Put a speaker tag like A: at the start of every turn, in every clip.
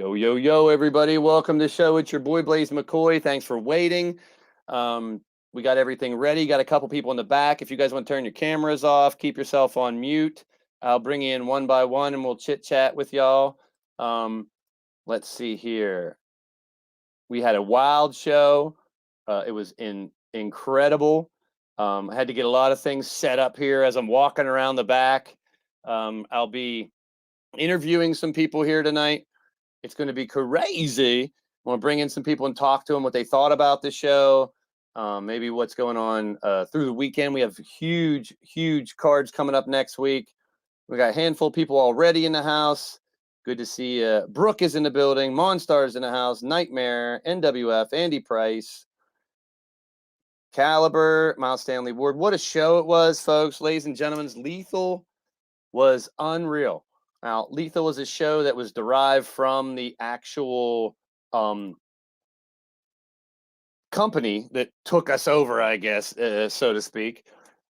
A: Yo, yo, yo, everybody. Welcome to the show. It's your boy, Blaise McCoy. Thanks for waiting. We got everything ready. Got a couple people in the back. If you guys want to turn your cameras off, keep yourself on mute. I'll bring you in one by one and we'll chit chat with y'all. Let's see here. We had a wild show. It was incredible. I had to get a lot of things set up here as I'm walking around the back. I'll be interviewing some people here tonight. It's going to be crazy. I want to bring in some people and talk to them what they thought about the show, maybe what's going on through the weekend. We have huge cards coming up next week. We got a handful of people already in the house. Good to see Brooke is in the building. Monstar's in the house. Nightmare, NWF, Andy Price, Caliber, Miles Stanley Ward. What a show it was, folks. Ladies and gentlemen, Lethal was unreal. Now, Lethal was a show that was derived from the actual company that took us over, I guess, so to speak.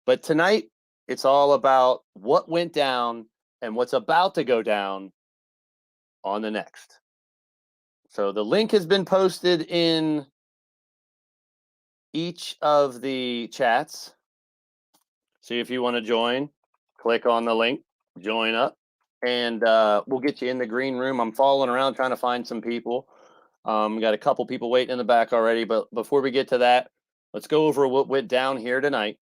A: But tonight, it's all about what went down and what's about to go down on the next. So the link has been posted in each of the chats. See if you want to join, click on the link, join up. And we'll get you in the green room. I'm following around trying to find some people. We got a couple people waiting in the back already. But before we get to that, let's go over what went down here tonight.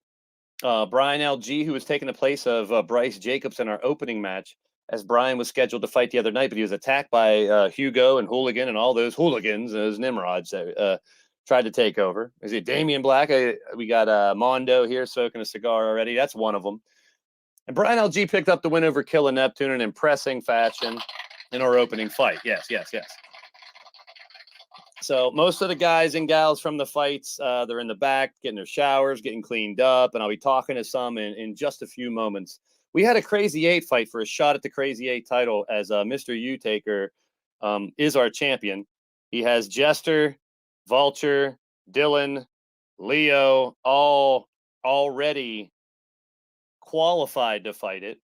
A: Brian LG, who was taking the place of Bryce Jacobs in our opening match, as Brian was scheduled to fight the other night, but he was attacked by Hugo and Hooligan and all those hooligans, those Nimrods that tried to take over. Is it Damian Black? We got Mondo here smoking a cigar already. That's one of them. And Brian LG picked up the win over Killer Neptune in impressive fashion in our opening fight. Yes. So most of the guys and gals from the fights, they're in the back, getting their showers, getting cleaned up, and I'll be talking to some in just a few moments. We had a Crazy 8 fight for a shot at the Crazy 8 title as Mr. U-Taker is our champion. He has Jester, Vulture, Dylan, Leo, all already qualified to fight it.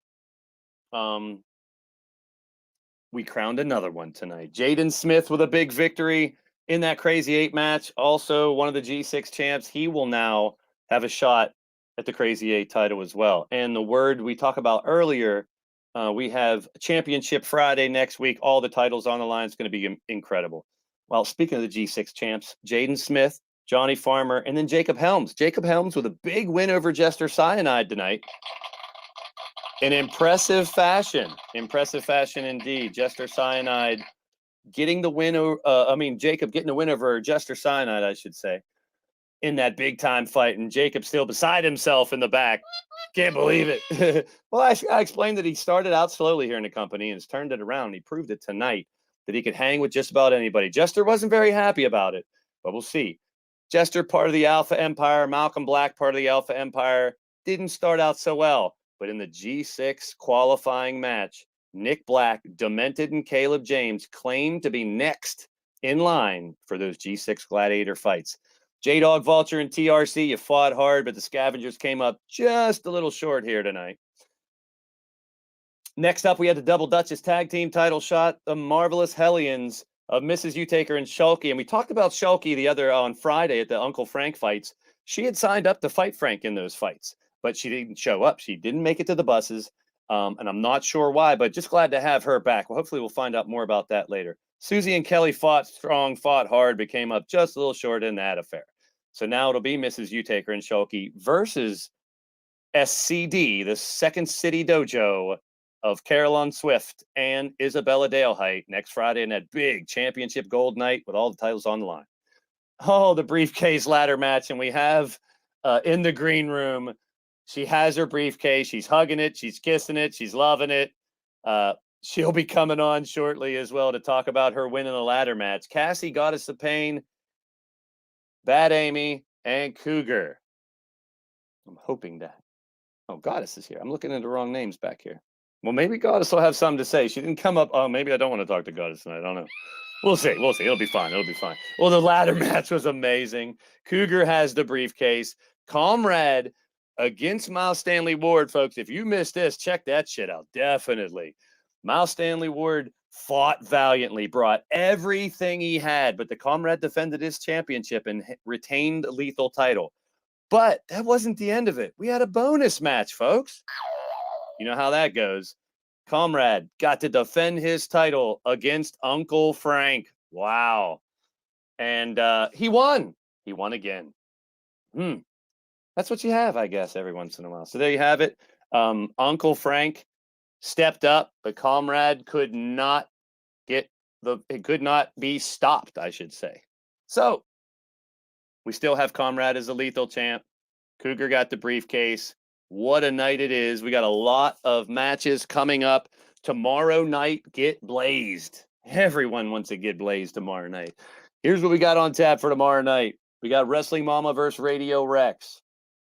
A: We crowned another one tonight. Jaden Smith with a big victory in that Crazy 8 match. Also one of the G6 champs. He will now have a shot at the Crazy 8 title as well. And the word we talked about earlier, we have Championship Friday next week. All the titles on the line. It's going to be incredible. Well, speaking of the G6 champs, Jaden Smith, Johnny Farmer, and then Jacob Helms. Jacob Helms with a big win over Jester Cyanide tonight. In impressive fashion indeed. Jester Cyanide getting the win. Jacob getting the win over Jester Cyanide, I should say, in that big time fight. And Jacob still beside himself in the back. Can't believe it. Well, I explained that he started out slowly here in the company and has turned it around. He proved it tonight that he could hang with just about anybody. Jester wasn't very happy about it, but we'll see. Jester, part of the Alpha Empire. Malcolm Black, part of the Alpha Empire. Didn't start out so well, but in the G6 qualifying match, Nick Black, Demented, and Caleb James claimed to be next in line for those G6 Gladiator fights. J-Dog, Vulture, and TRC, you fought hard, but the Scavengers came up just a little short here tonight. Next up, we had the Double Duchess Tag Team title shot, the Marvelous Hellions of Mrs. U-Taker and Shulky. And we talked about Shulky on Friday at the Uncle Frank fights. She had signed up to fight Frank in those fights, but she didn't show up. She didn't make it to the buses, and I'm not sure why, but just glad to have her back. Well, hopefully we'll find out more about that later. Susie and Kelly fought strong, fought hard, but came up just a little short in that affair. So now it'll be Mrs. U-Taker and Shulky versus SCD, the Second City Dojo of Carolyn Swift and Isabella Dalehite next Friday in that big championship gold night with all the titles on the line. Oh, the briefcase ladder match. And we have in the green room, she has her briefcase. She's hugging it. She's kissing it. She's loving it. She'll be coming on shortly as well to talk about her win in the ladder match. Cassie, Goddess of Pain, Bad Amy, and Cougar. I'm hoping that. Oh, Goddess is here. I'm looking at the wrong names back here. Well, maybe Goddess will have something to say. She didn't come up. Oh, maybe I don't want to talk to Goddess tonight. I don't know. We'll see. It'll be fine. Well, the ladder match was amazing. Cougar has the briefcase. Comrade against Miles Stanley Ward, folks. If you missed this, check that shit out. Definitely. Miles Stanley Ward fought valiantly, brought everything he had, but the Comrade defended his championship and retained the lethal title. But that wasn't the end of it. We had a bonus match, folks. You know how that goes. Comrade got to defend his title against Uncle Frank. Wow. And he won. He won again. That's what you have, I guess, every once in a while. So there you have it. Uncle Frank stepped up, but Comrade could not be stopped, I should say. So we still have Comrade as a lethal champ. Cougar got the briefcase. What a night it is. We got a lot of matches coming up. Tomorrow night, get blazed. Everyone wants to get blazed tomorrow night. Here's what we got on tap for tomorrow night. We got Wrestling Mama versus Radio Rex.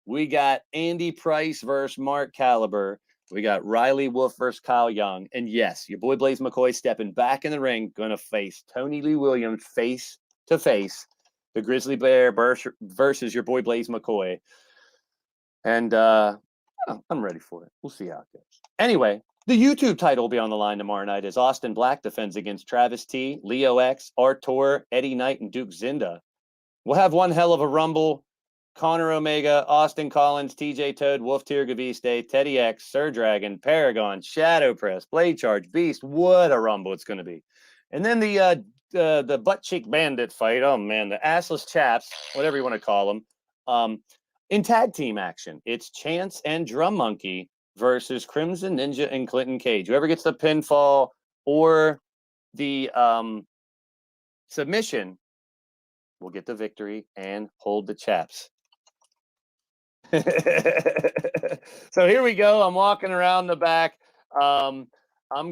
A: We got Andy Price versus Mark Caliber. We got Riley Wolf versus Kyle Young. And yes, your boy Blaise McCoy stepping back in the ring, going to face Tony Lee Williams face to face. The Grizzly Bear versus your boy Blaise McCoy. And I'm ready for it. We'll see how it goes. Anyway, the YouTube title will be on the line tomorrow night as Austin Black defends against Travis T, Leo X, Artur, Eddie Knight, and Duke Zinda. We'll have one hell of a Rumble. Connor Omega, Austin Collins, TJ Toad, Wolf Tier Gaviste, Teddy X, Sir Dragon, Paragon, Shadow Press, Blade Charge, Beast. What a Rumble it's going to be. And then the butt cheek bandit fight. Oh man, the assless chaps, whatever you want to call them. In tag team action, it's Chance and Drum Monkey versus Crimson Ninja and Clinton Cage. Whoever gets the pinfall or the submission will get the victory and hold the chaps. So here we go. I'm walking around the back. I'm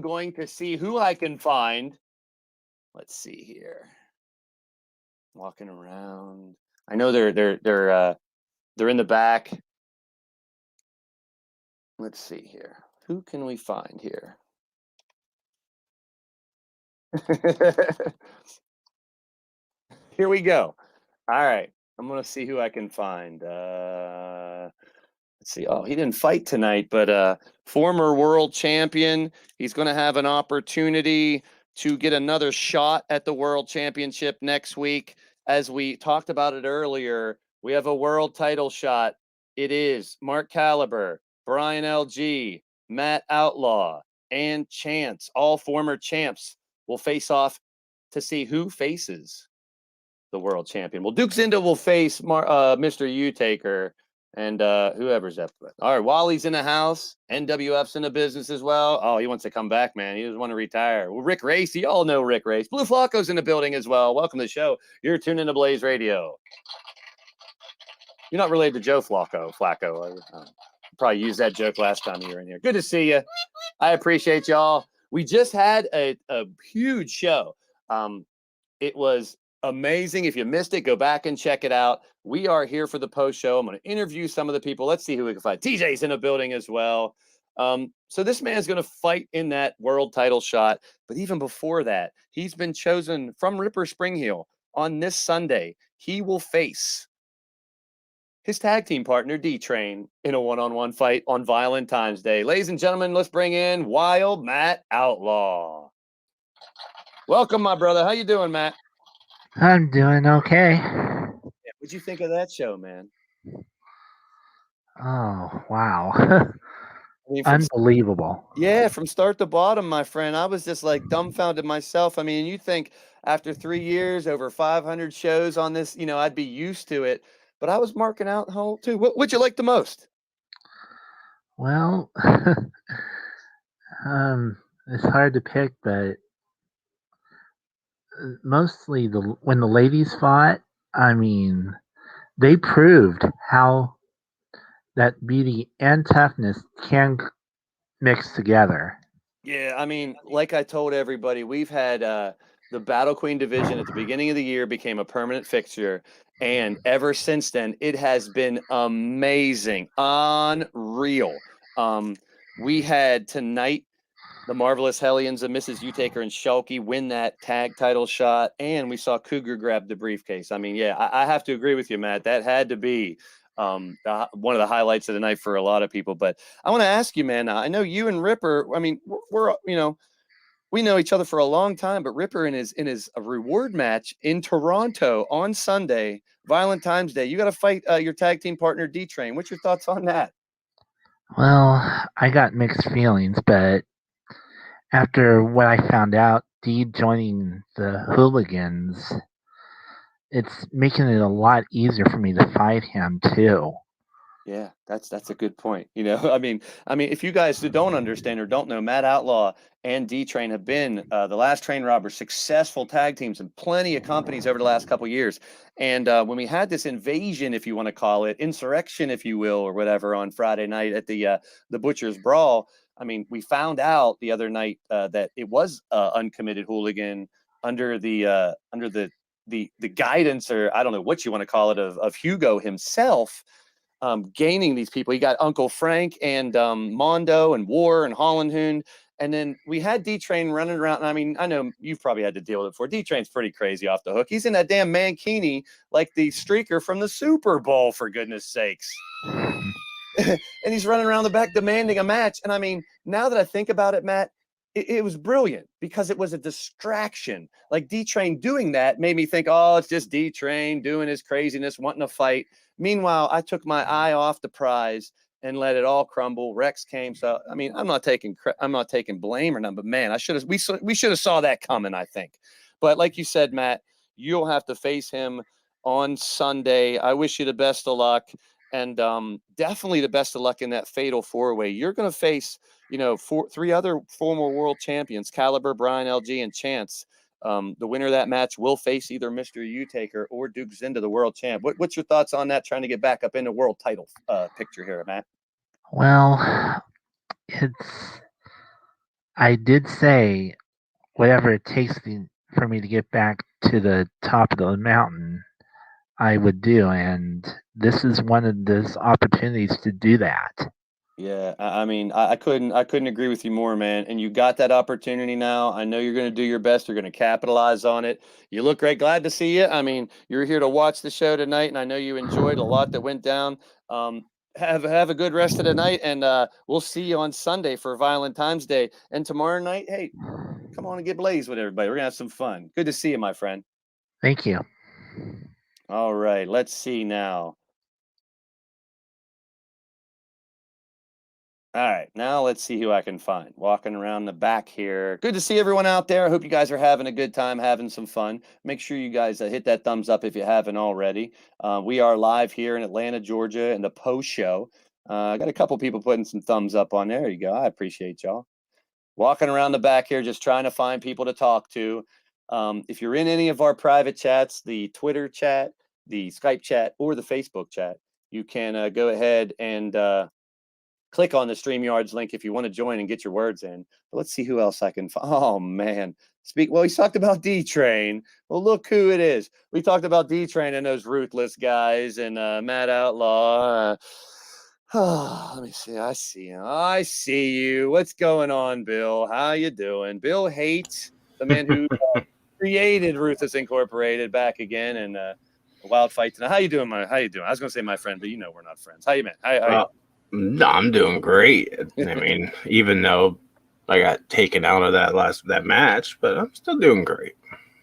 A: going to see who I can find. Let's see here. Walking around. I know they're in the back. Let's see here. Who can we find here? Here we go. All right. I'm going to see who I can find. Let's see. Oh, he didn't fight tonight, but former world champion. He's going to have an opportunity to get another shot at the world championship next week. As we talked about it earlier, we have a world title shot. It is Mark Caliber, Brian LG, Matt Outlaw, and Chance. All former champs will face off to see who faces the world champion. Well, Duke Zinda will face Mr. U-Taker and whoever's up with. All right, Wally's in the house. NWF's in the business as well. Oh, he wants to come back, man. He doesn't want to retire. Well, Rick Race, you all know Rick Race. Blue Flacco's in the building as well. Welcome to the show. You're tuning to Blaze Radio. You're not related to Joe Flacco. Probably used that joke last time you were in here. Good to see you. I appreciate y'all. We just had a huge show. It was amazing. If you missed it, go back and check it out. We are here for the post show. I'm going to interview some of the people. Let's see who we can find. TJ's in the building as well. So this man's going to fight in that world title shot. But even before that, he's been chosen from Ripper Spring Heel on this Sunday. He will face his tag team partner, D-Train, in a one-on-one fight on Valentine's Day. Ladies and gentlemen, let's bring in Wild Matt Outlaw. Welcome, my brother. How you doing, Matt?
B: I'm doing okay.
A: What'd you think of that show, man?
B: Oh, wow.
A: I mean,
B: unbelievable.
A: Yeah, from start to bottom, my friend. I was just like dumbfounded myself. I mean, you think after 3 years, over 500 shows on this, I'd be used to it. But I was marking out the whole too. What'd you like the most?
B: Well, it's hard to pick, but mostly when the ladies fought, I mean, they proved how that beauty and toughness can mix together.
A: Yeah, I mean, like I told everybody, we've had the Battle Queen division at the beginning of the year became a permanent fixture. And ever since then, it has been amazing, unreal. We had tonight the Marvelous Hellions of Mrs. U-Taker and Shulky win that tag title shot, and we saw Cougar grab the briefcase. I mean, yeah, I have to agree with you, Matt. That had to be one of the highlights of the night for a lot of people. But I want to ask you, man, I know you and Ripper, I mean, we're we know each other for a long time, but Ripper in his reward match in Toronto on Sunday, Valentine's Day, you got to fight your tag team partner D-Train. What's your thoughts on that?
B: Well, I got mixed feelings, but after what I found out, D joining the Hooligans, it's making it a lot easier for me to fight him too.
A: Yeah, that's a good point. You know, I mean, if you guys don't understand or don't know, Matt Outlaw and D Train have been the last Train Robbers successful tag teams in plenty of companies over the last couple of years. And when we had this invasion, if you want to call it insurrection, if you will, or whatever, on Friday night at the Butcher's Brawl, I mean, we found out the other night that it was uncommitted hooligan under the guidance, or I don't know what you want to call it, of Hugo himself. Gaining these people. You got Uncle Frank and Mondo and War and Holland Hoon. And then we had D-Train running around. I mean, I know you've probably had to deal with it before. D-Train's pretty crazy off the hook. He's in that damn mankini like the streaker from the Super Bowl, for goodness sakes. And he's running around the back demanding a match. And I mean, now that I think about it, Matt, it was brilliant because it was a distraction. Like D-Train doing that made me think, oh, it's just D-Train doing his craziness, wanting to fight. Meanwhile, I took my eye off the prize and let it all crumble. Rex came. So, I mean, I'm not taking blame or nothing, but man, we should have saw that coming, I think. But like you said, Matt, you'll have to face him on Sunday. I wish you the best of luck. And definitely the best of luck in that fatal four-way. You're going to face, you know, three other former world champions, Caliber, Brian LG, and Chance. The winner of that match will face either Mr. U-Taker or Duke Zinda, the world champ. What's your thoughts on that, trying to get back up in the world title picture here, Matt?
B: Well, I did say whatever it takes for me to get back to the top of the mountain, I would do, and this is one of those opportunities to do that.
A: Yeah, I mean, I couldn't agree with you more, man. And you got that opportunity now. I know you're going to do your best. You're going to capitalize on it. You look great. Glad to see you. I mean, you're here to watch the show tonight, and I know you enjoyed a lot that went down. Have a good rest of the night, and we'll see you on Sunday for Valentine's Day. And tomorrow night, hey, come on and get Blaise with everybody. We're gonna have some fun. Good to see you, my friend.
B: Thank you.
A: All right, let's see now. All right, now let's see who I can find. Walking around the back here. Good to see everyone out there. I hope you guys are having a good time, having some fun. Make sure you guys hit that thumbs up if you haven't already. We are live here in Atlanta, Georgia, in the post show. I got a couple people putting some thumbs up on there. You go. I appreciate y'all. Walking around the back here, just trying to find people to talk to. If you're in any of our private chats, the Twitter chat, the Skype chat, or the Facebook chat, you can go ahead and click on the Streamyards link if you want to join and get your words in. But let's see who else I can find. Oh, man. Well, he's talked about D-Train. Well, look who it is. We talked about D-Train and those ruthless guys and Matt Outlaw. Let me see. I see him. I see you. What's going on, Bill? How you doing? Bill Haight, the man who created Ruthless Incorporated, back again, and a wild fight tonight. How you doing? How you doing? I was going to say my friend, but you know we're not friends. How you, man? How you?
C: No, I'm doing great. I mean, even though I got taken out of that match, but I'm still doing great.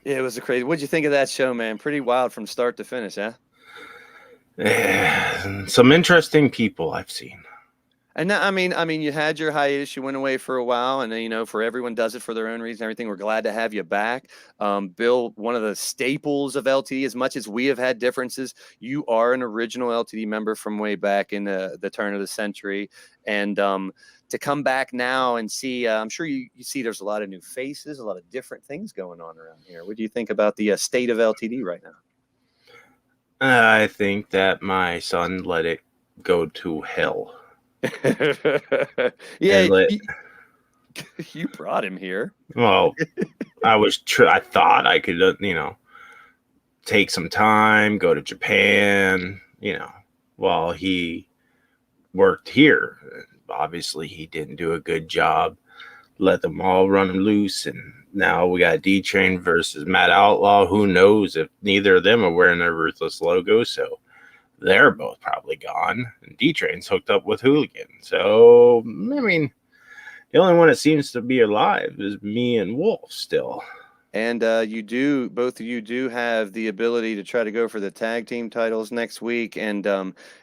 A: Yeah, it was a crazy. What'd you think of that show, man? Pretty wild from start to finish, huh?
C: Some interesting people I've seen.
A: And I mean, you had your hiatus. You went away for a while, and you know, for everyone does it for their own reason. Everything. We're glad to have you back, Bill. One of the staples of LTD. As much as we have had differences, you are an original LTD member from way back in the turn of the century, and to come back now and see, I'm sure you see there's a lot of new faces, a lot of different things going on around here. What do you think about the state of LTD right now?
C: I think that my son let it go to hell.
A: Yeah, you brought him here.
C: Well, I thought I could, take some time, go to Japan, while he worked here. Obviously, he didn't do a good job. Let them all run loose, and now we got D-Train versus Matt Outlaw. Who knows if neither of them are wearing their Ruthless logo, so they're both probably gone. And D-Train's hooked up with Hooligan. So, I mean, The only one that seems to be alive is me and Wolf still.
A: And both of you do have the ability to try to go for the tag team titles next week. And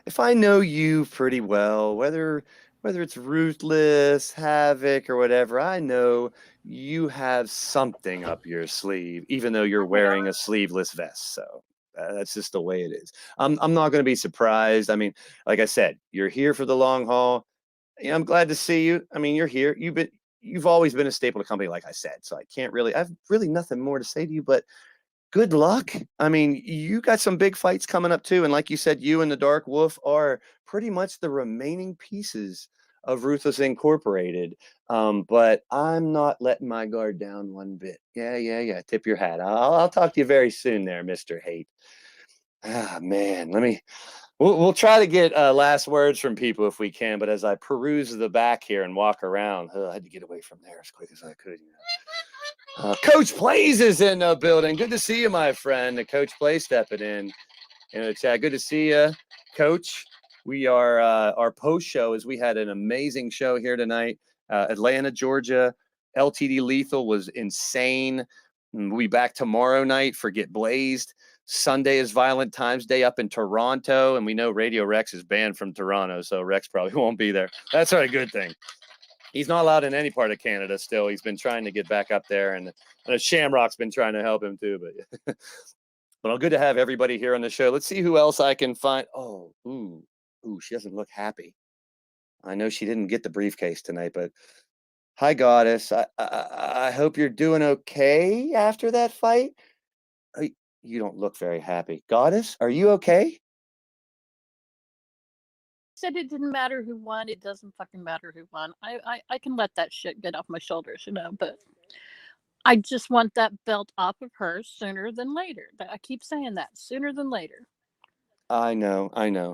A: if I know you pretty well, whether it's Ruthless, Havoc, or whatever, I know you have something up your sleeve, even though you're wearing a sleeveless vest. So that's just the way it is. I'm not going to be surprised. I mean, like I said, you're here for the long haul. Yeah, I'm glad to see you. I mean, you're here. You've always been a staple of the company, like I said. So I've really nothing more to say to you, but good luck. I mean, you got some big fights coming up too. And like you said, you and the Dark Wolf are pretty much the remaining pieces of Ruthless Incorporated. But I'm not letting my guard down one bit. Yeah. Tip your hat. I'll talk to you very soon there, Mr. Hate. Ah, man, We'll try to get last words from people if we can, but as I peruse the back here and walk around, I had to get away from there as quick as I could. Coach Blaise is in the building. Good to see you, my friend. Coach Blaise stepping in the chat. Good to see you, Coach. We are our post show is we had an amazing show here tonight. Atlanta, Georgia. LTD Lethal was insane. We'll be back tomorrow night for Get Blazed. Sunday is Violent Times Day up in Toronto, and we know Radio Rex is banned from Toronto, so Rex probably won't be there. That's a good thing. He's not allowed in any part of Canada still. He's been trying to get back up there, and Shamrock's been trying to help him too. But good to have everybody here on the show. Let's see who else I can find. Oh, she doesn't look happy. I know she didn't get the briefcase tonight, but hi, Goddess. I hope you're doing okay after that fight. You don't look very happy. Goddess, are you okay?
D: Said it didn't matter who won. It doesn't fucking matter who won. I can let that shit get off my shoulders, but I just want that belt off of her sooner than later. I keep saying that, sooner than later.
A: I know.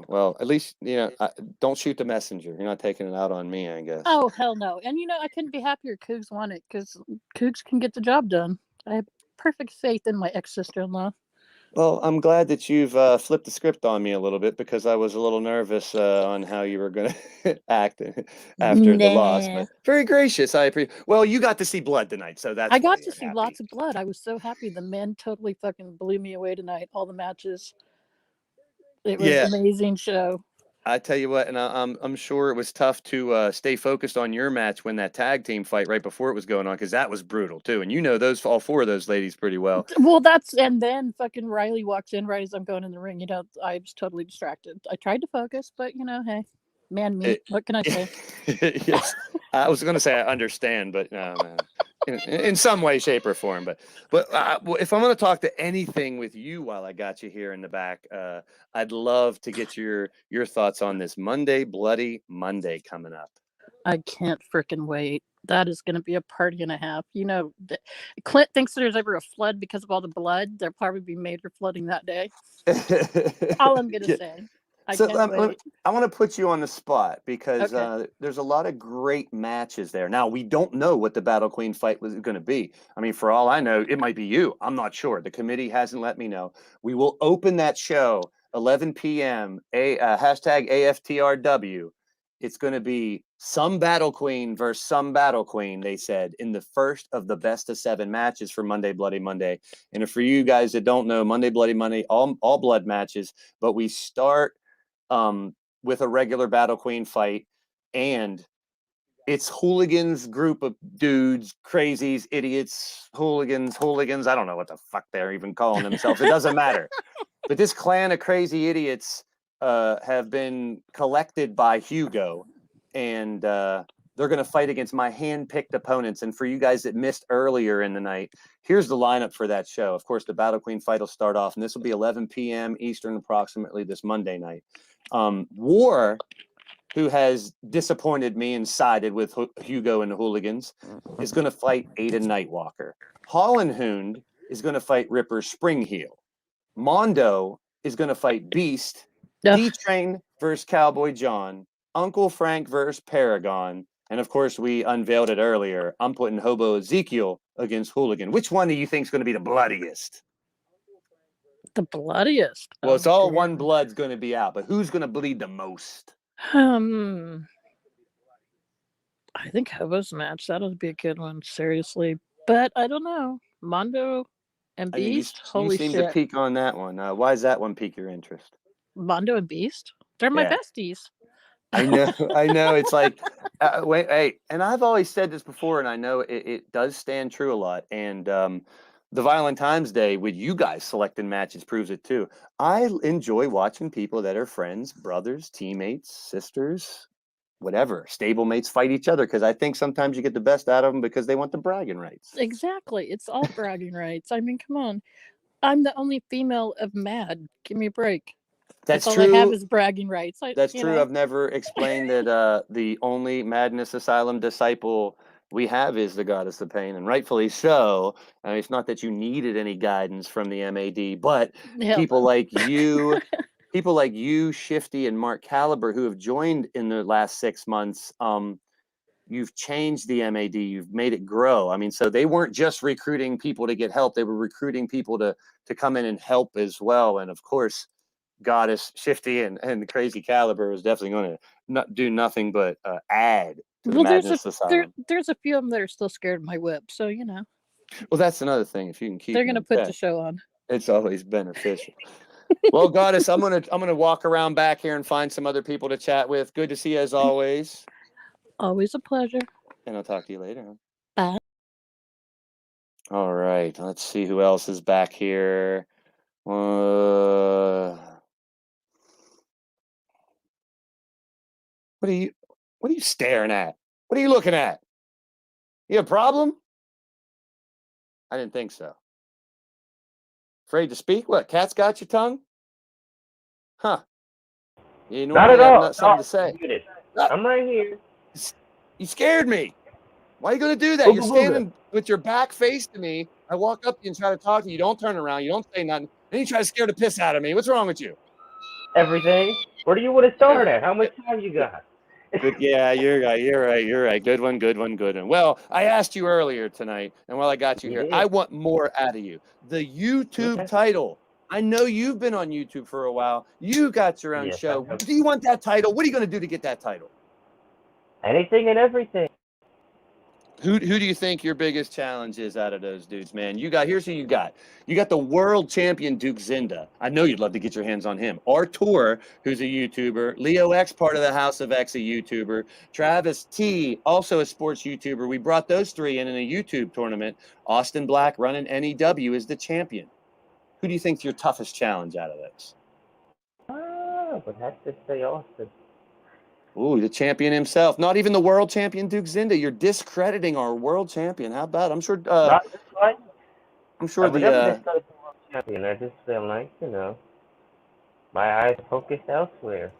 A: Well, at least, don't shoot the messenger. You're not taking it out on me, I guess.
D: Oh, hell no. And, I couldn't be happier Cougs won it, because Cougs can get the job done. I have perfect faith in my ex-sister-in-law.
A: Well, I'm glad that you've flipped the script on me a little bit, because I was a little nervous on how you were going to act after the loss. But very gracious. I appreciate. Well, you got to see blood tonight, so that's.
D: I got to see lots of blood. I was so happy. The men totally fucking blew me away tonight. All the matches. It was an amazing show.
A: I tell you what, and I'm sure it was tough to stay focused on your match when that tag team fight right before it was going on, because that was brutal too. And all four of those ladies pretty well.
D: Well, and then fucking Riley walks in right as I'm going in the ring. I was totally distracted. I tried to focus, but hey, man, what can I say?
A: Yes, I was going to say I understand, but no. In some way, shape, or form. But if I'm going to talk to anything with you while I got you here in the back, I'd love to get your thoughts on this Bloody Monday coming up.
D: I can't freaking wait. That is going to be a party and a half. Clint thinks there's ever a flood because of all the blood. There'll probably be major flooding that day. All I'm going to say. I
A: want to put you on the spot, because there's a lot of great matches there. Now, we don't know what the Battle Queen fight was going to be. I mean, for all I know, it might be you. I'm not sure. The committee hasn't let me know. We will open that show 11 p.m. Hashtag AFTRW. It's going to be some Battle Queen versus some Battle Queen, they said, in the first of the best of 7 matches for Monday Bloody Monday. And for you guys that don't know, Monday Bloody Monday, all blood matches, but we start with a regular Battle Queen fight, and it's hooligans, group of dudes, crazies, idiots, hooligans. I don't know what the fuck they're even calling themselves. It doesn't matter. But this clan of crazy idiots have been collected by Hugo, and they're going to fight against my hand-picked opponents. And for you guys that missed earlier in the night, here's the lineup for that show. Of course, the Battle Queen fight will start off, and this will be 11 p.m. Eastern approximately this Monday night. War, who has disappointed me and sided with Hugo and the hooligans, is going to fight Aiden Nightwalker. Hollandhound is going to fight Ripper Springheel. Mondo is going to fight Beast. D-Train versus Cowboy John. Uncle Frank versus Paragon. And of course, we unveiled it earlier. I'm putting Hobo Ezekiel against Hooligan. Which one do you think is going to be the bloodiest?
D: The bloodiest?
A: Well, it's all one blood's going to be out, but who's going to bleed the most?
D: I I think Hobo's match, that'll be a good one, seriously. But I don't know. Mondo and
A: I mean,
D: Beast?
A: you
D: Holy
A: seem to
D: shit.
A: peak on that one. Why does that one pique your interest?
D: Mondo and Beast? They're my
A: Yeah.
D: besties.
A: I know. It's like, wait, hey, and I've always said this before, and I know it does stand true a lot. And the Valentine's Day with you guys selecting matches proves it too. I enjoy watching people that are friends, brothers, teammates, sisters, whatever, stablemates fight each other, because I think sometimes you get the best out of them because they want the bragging rights.
D: Exactly. It's all bragging rights. I mean, come on. I'm the only female of Mad. Give me a break.
A: That's
D: all
A: true.
D: I have is bragging rights.
A: That's true. I've never explained that the only Madness Asylum disciple we have is the Goddess of Pain, and rightfully so. I mean, it's not that you needed any guidance from the MAD, but people like you, Shifty, and Mark Caliber, who have joined in the last 6 months, you've changed the MAD. You've made it grow. I mean, so they weren't just recruiting people to get help; they were recruiting people to come in and help as well. And of course, Goddess, Shifty, and the Crazy Caliber is definitely going to not do nothing but add to the Madness Asylum.
D: There's a few of them that are still scared of my whip, so you know.
A: Well, that's another thing. If you can keep,
D: they're going to put the show on.
A: It's always beneficial. Well, Goddess, I'm gonna walk around back here and find some other people to chat with. Good to see you as always.
D: Always a pleasure.
A: And I'll talk to you later.
D: Bye.
A: All right, let's see who else is back here. What are you staring at? What are you looking at? You have a problem? I didn't think so. Afraid to speak? What? Cat's got your tongue? Huh. You
E: Not at all.
A: Not something to say.
E: I'm right here.
A: You scared me. Why are you going to do that? You're standing with your back face to me. I walk up to you and try to talk to you. You don't turn around. You don't say nothing. Then you try to scare the piss out of me. What's wrong with you?
E: Everything. Where do you want to start at? How much time you got?
A: Good, yeah, you're right. Good one. Well, I asked you earlier tonight, and while I got you here, I want more out of you. The YouTube title. I know you've been on YouTube for a while. You got your own show. Do you want that title? What are you going to do to get that title?
E: Anything and everything.
A: Who do you think your biggest challenge is out of those dudes, man? Here's who you got. You got the world champion Duke Zinda. I know you'd love to get your hands on him. Artur, who's a YouTuber. Leo X, part of the House of X, a YouTuber. Travis T, also a sports YouTuber. We brought those three in a YouTube tournament. Austin Black, running NEW, is the champion. Who do you think's your toughest challenge out of this?
E: Would have to say Austin.
A: Ooh, the champion himself. Not even the world champion, Duke Zinda. You're discrediting our world champion. How about? I'm sure.
E: Not this one.
A: I'm sure
E: the world champion. I just feel like, my eyes focused elsewhere.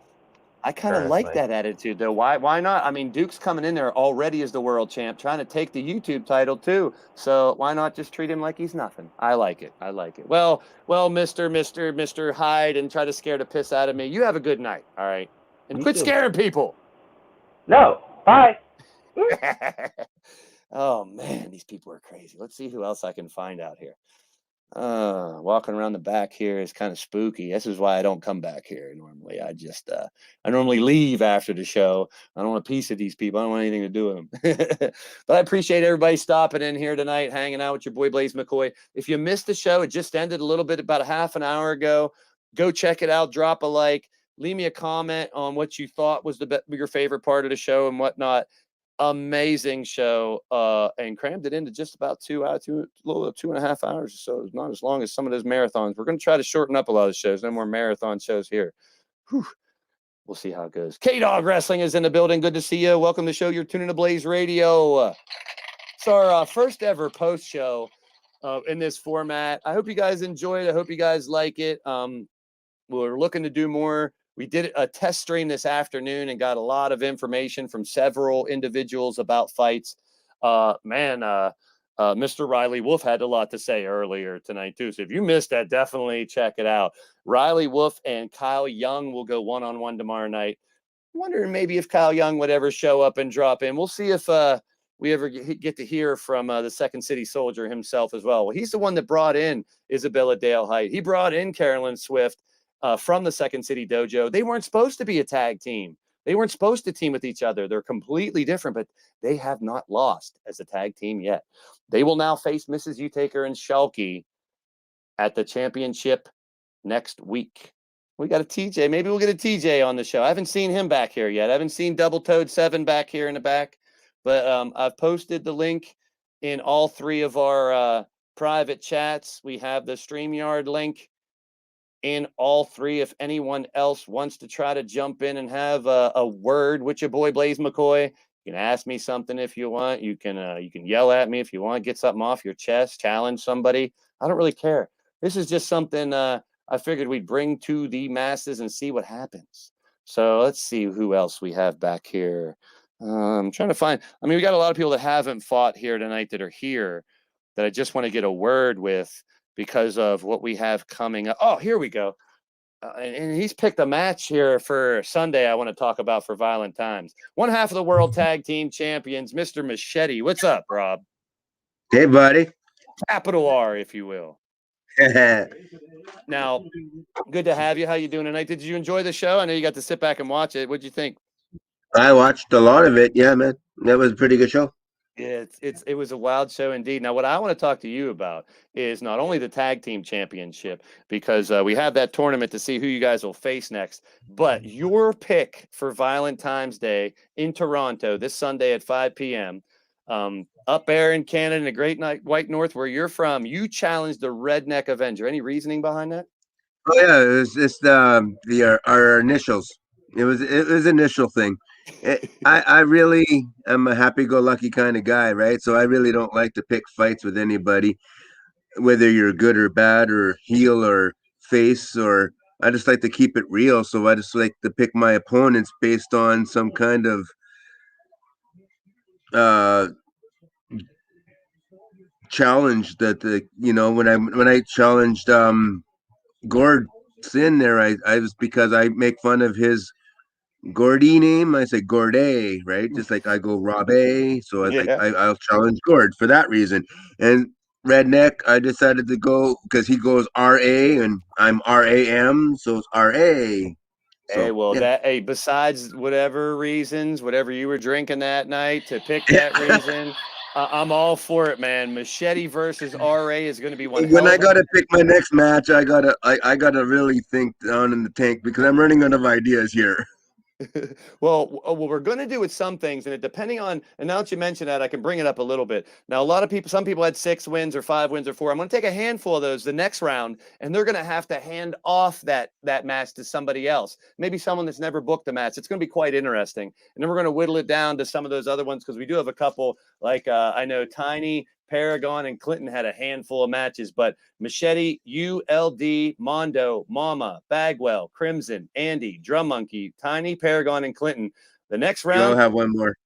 A: I kind of like that attitude, though. Why not? I mean, Duke's coming in there already as the world champ, trying to take the YouTube title too. So why not just treat him like he's nothing? I like it. Well, Mr. Hyde, and try to scare the piss out of me. You have a good night. All right. And quit scaring people.
E: No. Bye.
A: Oh, man, these people are crazy. Let's see who else I can find out here. Walking around the back here is kind of spooky. This is why I don't come back here normally. I normally leave after the show. I don't want a piece of these people. I don't want anything to do with them. But I appreciate everybody stopping in here tonight, hanging out with your boy Blaise McCoy. If you missed the show, it just ended a little bit, about a half an hour ago. Go check it out. Drop a like. Leave me a comment on what you thought was your favorite part of the show and whatnot. Amazing show, and crammed it into just about 2 hours, 2.5 hours or so. It's not as long as some of those marathons. We're going to try to shorten up a lot of shows. No more marathon shows here. Whew. We'll see how it goes. K-Dog Wrestling is in the building. Good to see you. Welcome to the show. You're tuning to Blaze Radio. It's our first ever post show in this format. I hope you guys enjoy it. I hope you guys like it. We're looking to do more. We did a test stream this afternoon and got a lot of information from several individuals about fights. Mr. Riley Wolf had a lot to say earlier tonight, too. So if you missed that, definitely check it out. Riley Wolf and Kyle Young will go one-on-one tomorrow night. I'm wondering maybe if Kyle Young would ever show up and drop in. We'll see if we ever get to hear from the Second City Soldier himself as well. Well, he's the one that brought in Isabella Dale Height. He brought in Carolyn Swift from the Second City Dojo. They weren't supposed to be a tag team. They weren't supposed to team with each other. They're completely different, but they have not lost as a tag team yet. They will now face Mrs. Utaker and Shalky at the championship next week. We got a TJ. Maybe we'll get a TJ on the show. I haven't seen him back here yet. I haven't seen Double Toed 7 back here in the back, but I've posted the link in all 3 of our private chats. We have the StreamYard link in all 3. If anyone else wants to try to jump in and have a word with your boy Blaise McCoy, you can ask me something if you want. You can yell at me if you want. Get something off your chest. Challenge somebody. I don't really care. This is just something I figured we'd bring to the masses and see what happens. So let's see who else we have back here. I'm trying to find. I mean, we got a lot of people that haven't fought here tonight that are here that I just want to get a word with because of what we have coming up. Oh, here we go. And he's picked a match here for Sunday I want to talk about for Violent Times. One half of the World Tag Team Champions, Mr. Machete. What's up, Rob?
F: Hey, buddy.
A: Capital R, if you will. Now, good to have you. How you doing tonight? Did you enjoy the show? I know you got to sit back and watch it. What'd you think?
F: I watched a lot of it. Yeah, man. That was a pretty good show.
A: Yeah, it was a wild show indeed. Now, what I want to talk to you about is not only the tag team championship, because we have that tournament to see who you guys will face next, but your pick for Violent Times Day in Toronto this Sunday at 5 p.m. Up there in Canada, in the Great White North, where you're from, you challenged the Redneck Avenger. Any reasoning behind that?
F: Oh yeah, it's our initials. It was initial thing. I really am a happy-go-lucky kind of guy, right? So I really don't like to pick fights with anybody, whether you're good or bad or heel or face, or I just like to keep it real. So I just like to pick my opponents based on some kind of challenge that when I challenged Gord Sin there, I was because I make fun of his Gordy name. I say Gorday, right? Just like I go Robe. So I was like,
A: Yeah.
F: I'll challenge Gord for that reason. And Redneck, I decided to go because he goes RA and I'm RAM, so it's RA. So,
A: Hey, well,
F: yeah.
A: besides whatever reasons, whatever you were drinking that night to pick that reason, I'm all for it, man. Machete versus RA is going to be one
F: When
A: hell
F: I
A: of a.
F: gotta pick my next match, I gotta really think down in the tank because I'm running out of ideas here.
A: Well, we're going to do with some things, and depending on, and now that you mention that, I can bring it up a little bit. Now, a lot of people, some people had 6 wins or 5 wins or 4. I'm going to take a handful of those the next round, and they're going to have to hand off that match to somebody else, maybe someone that's never booked a match. It's going to be quite interesting, and then we're going to whittle it down to some of those other ones because we do have a couple. Like I know Tiny, Paragon, and Clinton had a handful of matches, but Machete, ULD, Mondo, Mama, Bagwell, Crimson, Andy, Drum Monkey, Tiny, Paragon, and Clinton. The next
F: I'll
A: round,
F: have one more.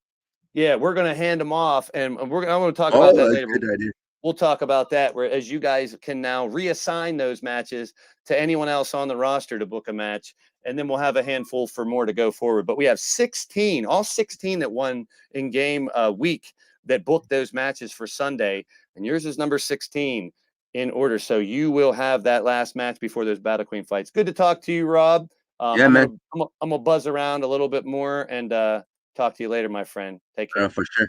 A: yeah, we're going to hand them off, and I'm going to talk
F: Oh,
A: about that
F: that's
A: later.
F: a good idea.
A: We'll talk about that, whereas you guys can now reassign those matches to anyone else on the roster to book a match, and then we'll have a handful for more to go forward. But we have 16, all 16 that won in game week that booked those matches for Sunday, and yours is number 16 in order. So you will have that last match before those Battle Queen fights. Good to talk to you, Rob.
F: Yeah, man.
A: I'm gonna buzz around a little bit more and talk to you later, my friend. Take care.
F: For sure.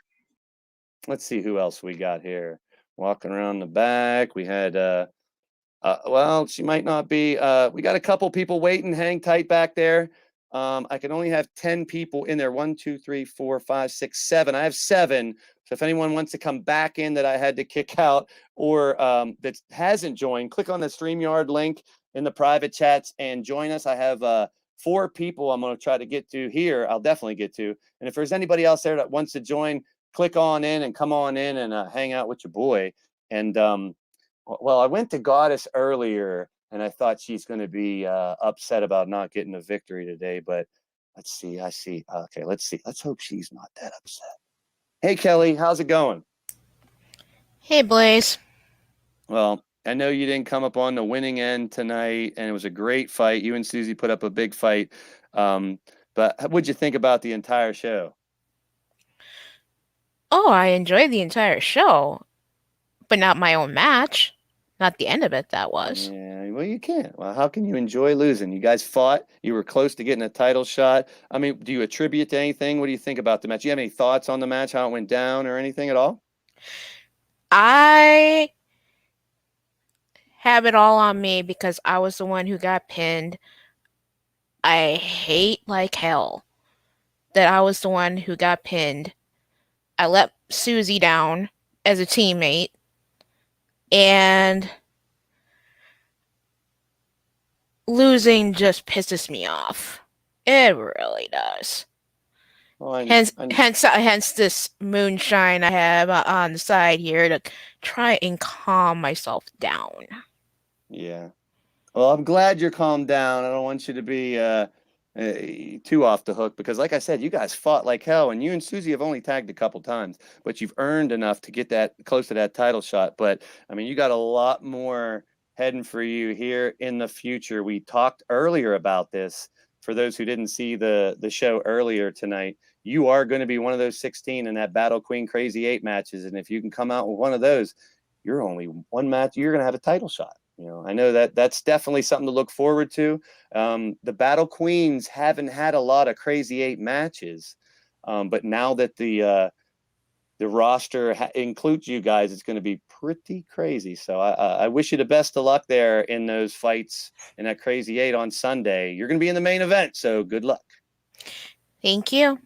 A: Let's see who else we got here. Walking around the back, we had well, she might not be. We got a couple people waiting. Hang tight back there. I can only have 10 people in there. 1, 2, 3, 4, 5, 6, 7. I have 7. So if anyone wants to come back in that I had to kick out or that hasn't joined, click on the StreamYard link in the private chats and join us. I have 4 people I'm going to try to get to here. I'll definitely get to. And if there's anybody else there that wants to join, click on in and come on in and hang out with your boy. And well, I went to Goddess earlier, and I thought she's going to be upset about not getting a victory today. But let's see. I see. Okay, let's see. Let's hope she's not that upset. Hey, Kelly, how's it going?
G: Hey, Blaise.
A: Well, I know you didn't come up on the winning end tonight, and it was a great fight. You and Susie put up a big fight. But what'd you think about the entire show?
G: Oh, I enjoyed the entire show, but not my own match. Not the end of it, that was.
A: Yeah, well, you can't. Well, how can you enjoy losing? You guys fought. You were close to getting a title shot. I mean, do you attribute to anything? What do you think about the match? Do you have any thoughts on the match, how it went down, or anything at all?
G: I have it all on me because I was the one who got pinned. I hate like hell that I was the one who got pinned. I let Susie down as a teammate, and losing just pisses me off. It really does.
A: Well,
G: Hence this moonshine I have on the side here to try and calm myself down.
A: Yeah. Well, I'm glad you're calmed down. I don't want you to be too off the hook because, like I said, you guys fought like hell, and you and Susie have only tagged a couple times, but you've earned enough to get that close to that title shot. But I mean, you got a lot more heading for you here in the future. We talked earlier about this. For those who didn't see the show earlier tonight, you are going to be one of those 16 in that Battle Queen Crazy 8 matches, and if you can come out with one of those, you're only one match. You're going to have a title shot. You know, I know that's definitely something to look forward to. The Battle Queens haven't had a lot of Crazy 8 matches, but now that the roster includes you guys, it's going to be pretty crazy. So I wish you the best of luck there in those fights in that Crazy 8 on Sunday. You're going to be in the main event, so good luck.
G: Thank you.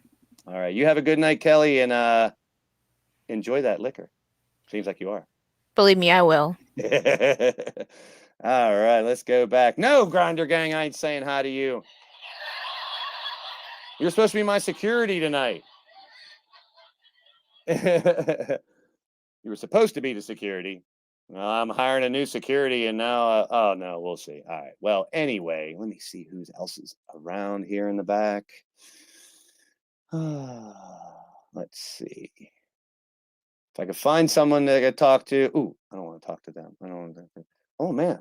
A: All right, you have a good night, Kelly, and enjoy that liquor. Seems like you are.
G: Believe me, I will.
A: All right, let's go back. No, Grinder Gang, I ain't saying hi to you. You're supposed to be my security tonight. You were supposed to be the security. Well, I'm hiring a new security, and now, oh no, we'll see. All right. Well, anyway, let me see who else is around here in the back. Let's see. If I could find someone that I could talk to. Ooh, I don't want to talk to them. I don't want to. Oh man.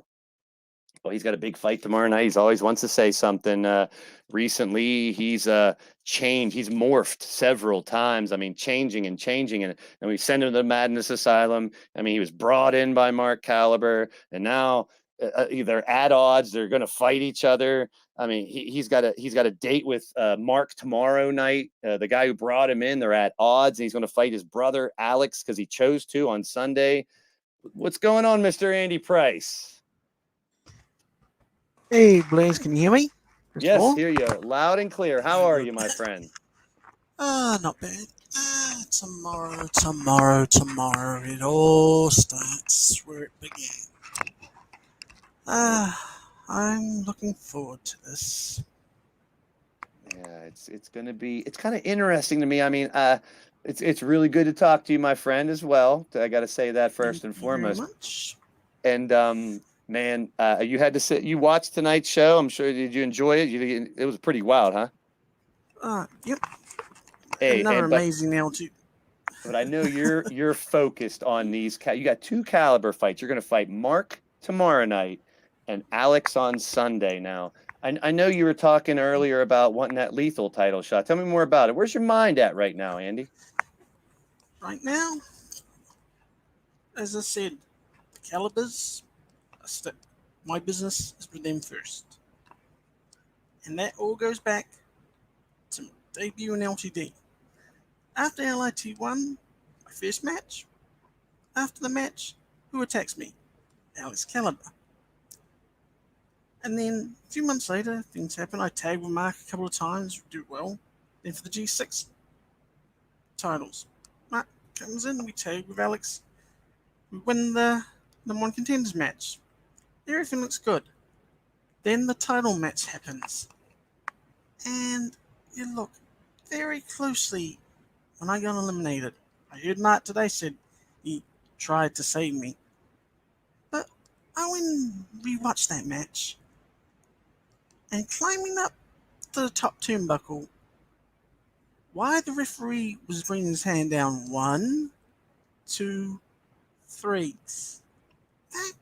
A: Well, he's got a big fight tomorrow night. He's always wants to say something. Recently, he's changed. He's morphed several times. I mean, changing, and we send him to the Madness Asylum. I mean, he was brought in by Mark Caliber, and now they're at odds. They're going to fight each other. I mean, he's got a date with Mark tomorrow night. The guy who brought him in, they're at odds, and he's going to fight his brother Alex because he chose to on Sunday. What's going on, Mr. Andy Price?
H: Hey, Blaise, can you hear me?
A: Yes, hear you loud and clear. How are you, my friend?
H: Not bad. Tomorrow, it all starts where it began. I'm looking forward to this.
A: Yeah, it's gonna be. It's kind of interesting to me. I mean, it's really good to talk to you, my friend, as well. I got to say that first and foremost.
H: Very much.
A: And man, you had to sit. You watched tonight's show. I'm sure. Did you enjoy it? It was pretty wild, huh?
H: Yep.
A: Hey,
H: another amazing LTD.
A: But I know you're focused on these. You got 2 Caliber fights. You're going to fight Mark tomorrow night and Alex on Sunday. Now, I know you were talking earlier about wanting that lethal title shot. Tell me more about it. Where's your mind at right now, Andy?
H: Right now, as I said, the Calibers. My business is with them first. And that all goes back to my debut in LTD. After LIT won my first match, after the match, who attacks me? Alex Caliber. And then a few months later, things happen. I tag with Mark a couple of times, do well. Then for the G6 titles, Mark comes in, we tag with Alex. We win the number 1 contenders match. Everything looks good. Then the title match happens. And you look very closely when I got eliminated. I heard Mark today said he tried to save me. But I went and rewatched that match. And climbing up to the top turnbuckle, why the referee was bringing his hand down 1, 2, 3. That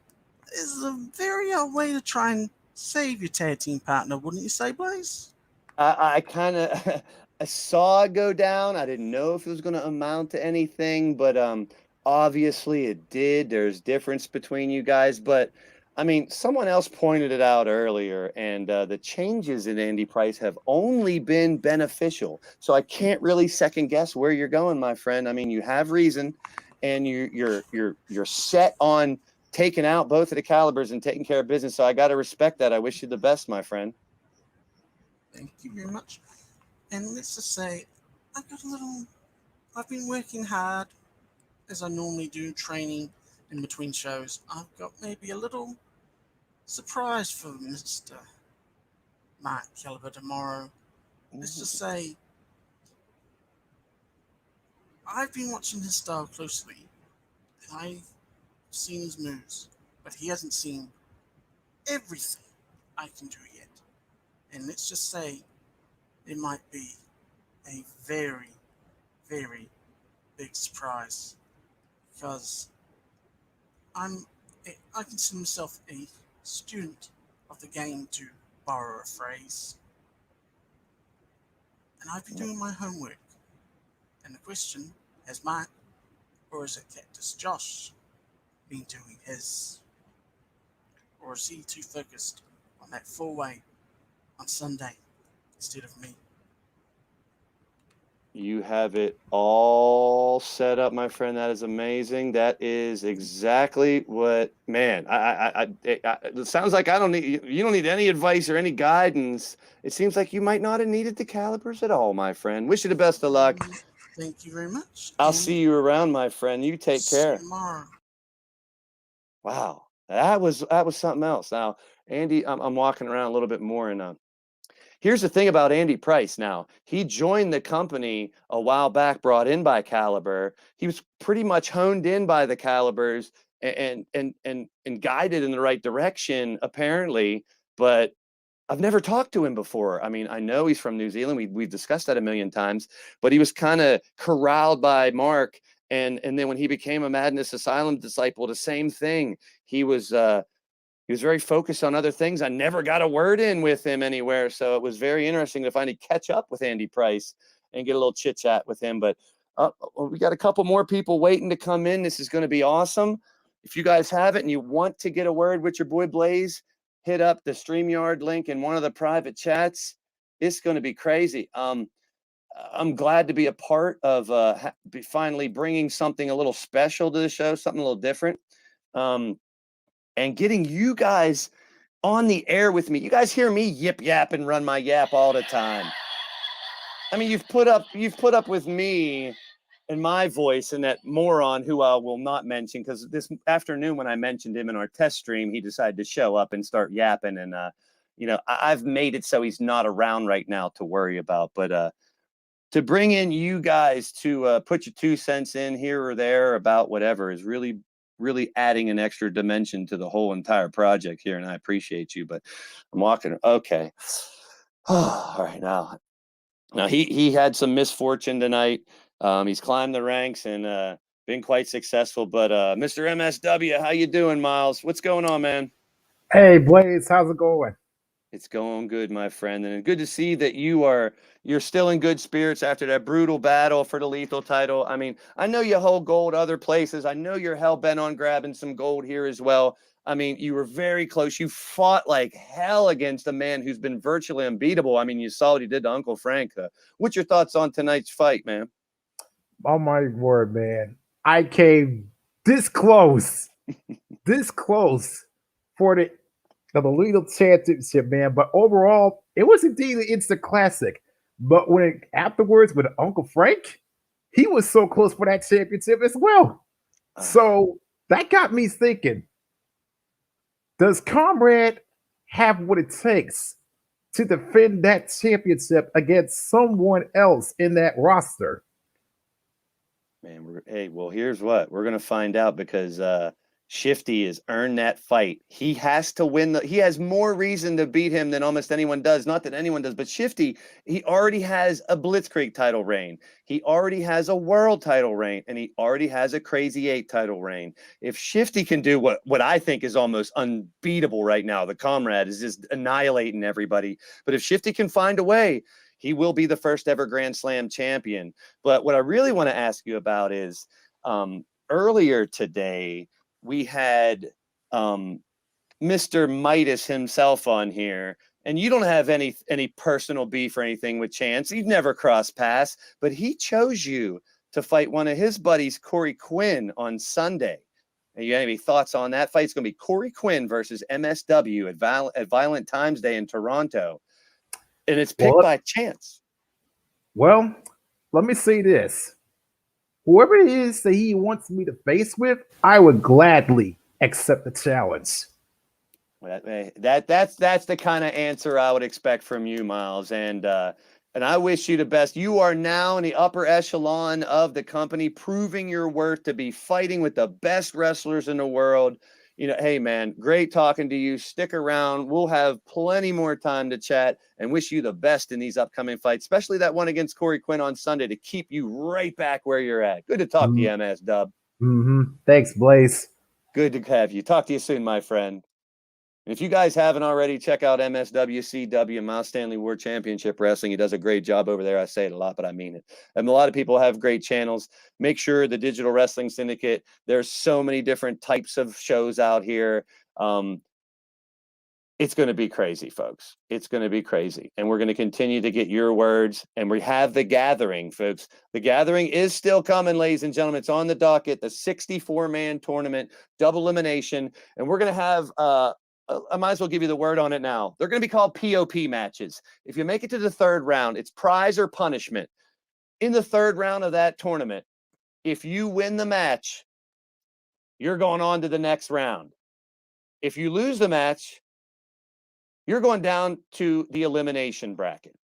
H: is a very odd way to try and save your tag team partner, wouldn't you say, Blaise?
A: I kind of I saw it go down. I didn't know if it was going to amount to anything, but obviously it did. There's difference between you guys, but I mean, someone else pointed it out earlier, and the changes in Andy Price have only been beneficial. So I can't really second guess where you're going, my friend. I mean, you have reason, and you're set on taking out both of the calibers and taking care of business. So I got to respect that. I wish you the best, my friend.
H: Thank you very much. And let's just say, I've been working hard as I normally do, training in between shows. I've got maybe a little surprise for Mr. Mark Caliber tomorrow. Let's just say, I've been watching his style closely, and I've seen his moves, but he hasn't seen everything I can do yet. And let's just say, it might be a very, very big surprise, because I consider myself a student of the game, to borrow a phrase, and I've been doing my homework. And the question, has Mark, or is it Cactus Josh, been doing his? Or is he too focused on that 4-way on Sunday instead of me?
A: You have it all set up, my friend. That is amazing. That is exactly what, man. It sounds like you don't need any advice or any guidance. It seems like you might not have needed the calibers at all, my friend. Wish you the best of luck.
H: Thank you very much.
A: I'll see you around, my friend. You take care.
H: See you tomorrow.
A: Wow, that was something else. Now, Andy, I'm walking around a little bit more, and here's the thing about Andy Price. Now, he joined the company a while back, brought in by Caliber. He was pretty much honed in by the Calibers and guided in the right direction, apparently. But I've never talked to him before. I mean, I know he's from New Zealand. We've discussed that a million times, but he was kind of corralled by Mark. And then when he became a Madness Asylum disciple, the same thing. He was very focused on other things. I never got a word in with him anywhere. So it was very interesting to finally catch up with Andy Price and get a little chit chat with him. But we got a couple more people waiting to come in. This is going to be awesome. If you guys have it and you want to get a word with your boy Blaise, hit up the StreamYard link in one of the private chats. It's going to be crazy. I'm glad to be a part of finally bringing something a little special to the show, something a little different. And getting you guys on the air with me. You guys hear me yip yap and run my yap all the time. I mean, you've put up with me and my voice and that moron who I will not mention, because this afternoon when I mentioned him in our test stream, he decided to show up and start yapping. And I've made it so he's not around right now to worry about. But to bring in you guys to put your 2 cents in here or there about whatever is really adding an extra dimension to the whole entire project here, and I appreciate you. But I'm walking. Okay. All right. Now he had some misfortune tonight. He's climbed the ranks and been quite successful. But Mr. MSW, how you doing, Miles? What's going on, man?
I: Hey, Blaise, how's it going?
A: It's going good, my friend, and good to see that you're still in good spirits after that brutal battle for the lethal title. I mean, I know you hold gold other places. I know you're hell bent on grabbing some gold here as well. I mean, you were very close. You fought like hell against a man who's been virtually unbeatable. I mean, you saw what he did to Uncle Frank. What's your thoughts on tonight's fight, man?
I: Oh my word, man! I came this close for the lethal championship, man. But overall, it was indeed an instant classic. But afterwards with Uncle Frank, he was so close for that championship as well. So that got me thinking: does Comrade have what it takes to defend that championship against someone else in that roster?
A: Man, well, here's what we're gonna find out, because Shifty has earned that fight. He has to win. He has more reason to beat him than almost anyone does. Not that anyone does, but Shifty, he already has a Blitzkrieg title reign. He already has a world title reign, and he already has a Crazy 8 title reign. If Shifty can do what I think is almost unbeatable right now, the Comrade is just annihilating everybody. But if Shifty can find a way, he will be the first ever Grand Slam champion. But what I really want to ask you about is, earlier today, we had Mr. Midas himself on here, and you don't have any personal beef or anything with Chance. You've never crossed paths, but he chose you to fight one of his buddies, Corey Quinn, on Sunday. And you have any thoughts on that fight? It's going to be Corey Quinn versus MSW at Violent Times Day in Toronto, and it's picked by Chance.
I: Well, let me say this. Whoever it is that he wants me to face with, I would gladly accept the challenge.
A: That's the kind of answer I would expect from you, Miles. And I wish you the best. You are now in the upper echelon of the company, proving your worth to be fighting with the best wrestlers in the world. Hey man, great talking to you. Stick around. We'll have plenty more time to chat, and wish you the best in these upcoming fights, especially that one against Corey Quinn on Sunday, to keep you right back where you're at. Good to talk to you, MS Dub.
I: Thanks, Blaise.
A: Good to have you. Talk to you soon, my friend. And if you guys haven't already, check out MSWCW, Miles Stanley World Championship Wrestling. He does a great job over there. I say it a lot, but I mean it. And a lot of people have great channels. Make sure the Digital Wrestling Syndicate, there's so many different types of shows out here. It's going to be crazy, folks. It's going to be crazy. And we're going to continue to get your words. And we have The Gathering, folks. The Gathering is still coming, ladies and gentlemen. It's on the docket, the 64-man tournament, double elimination. And we're going to have, I might as well give you the word on it now. They're going to be called POP matches. If you make it to the third round, it's prize or punishment. In the third round of that tournament, if you win the match, you're going on to the next round. If you lose the match, you're going down to the elimination bracket.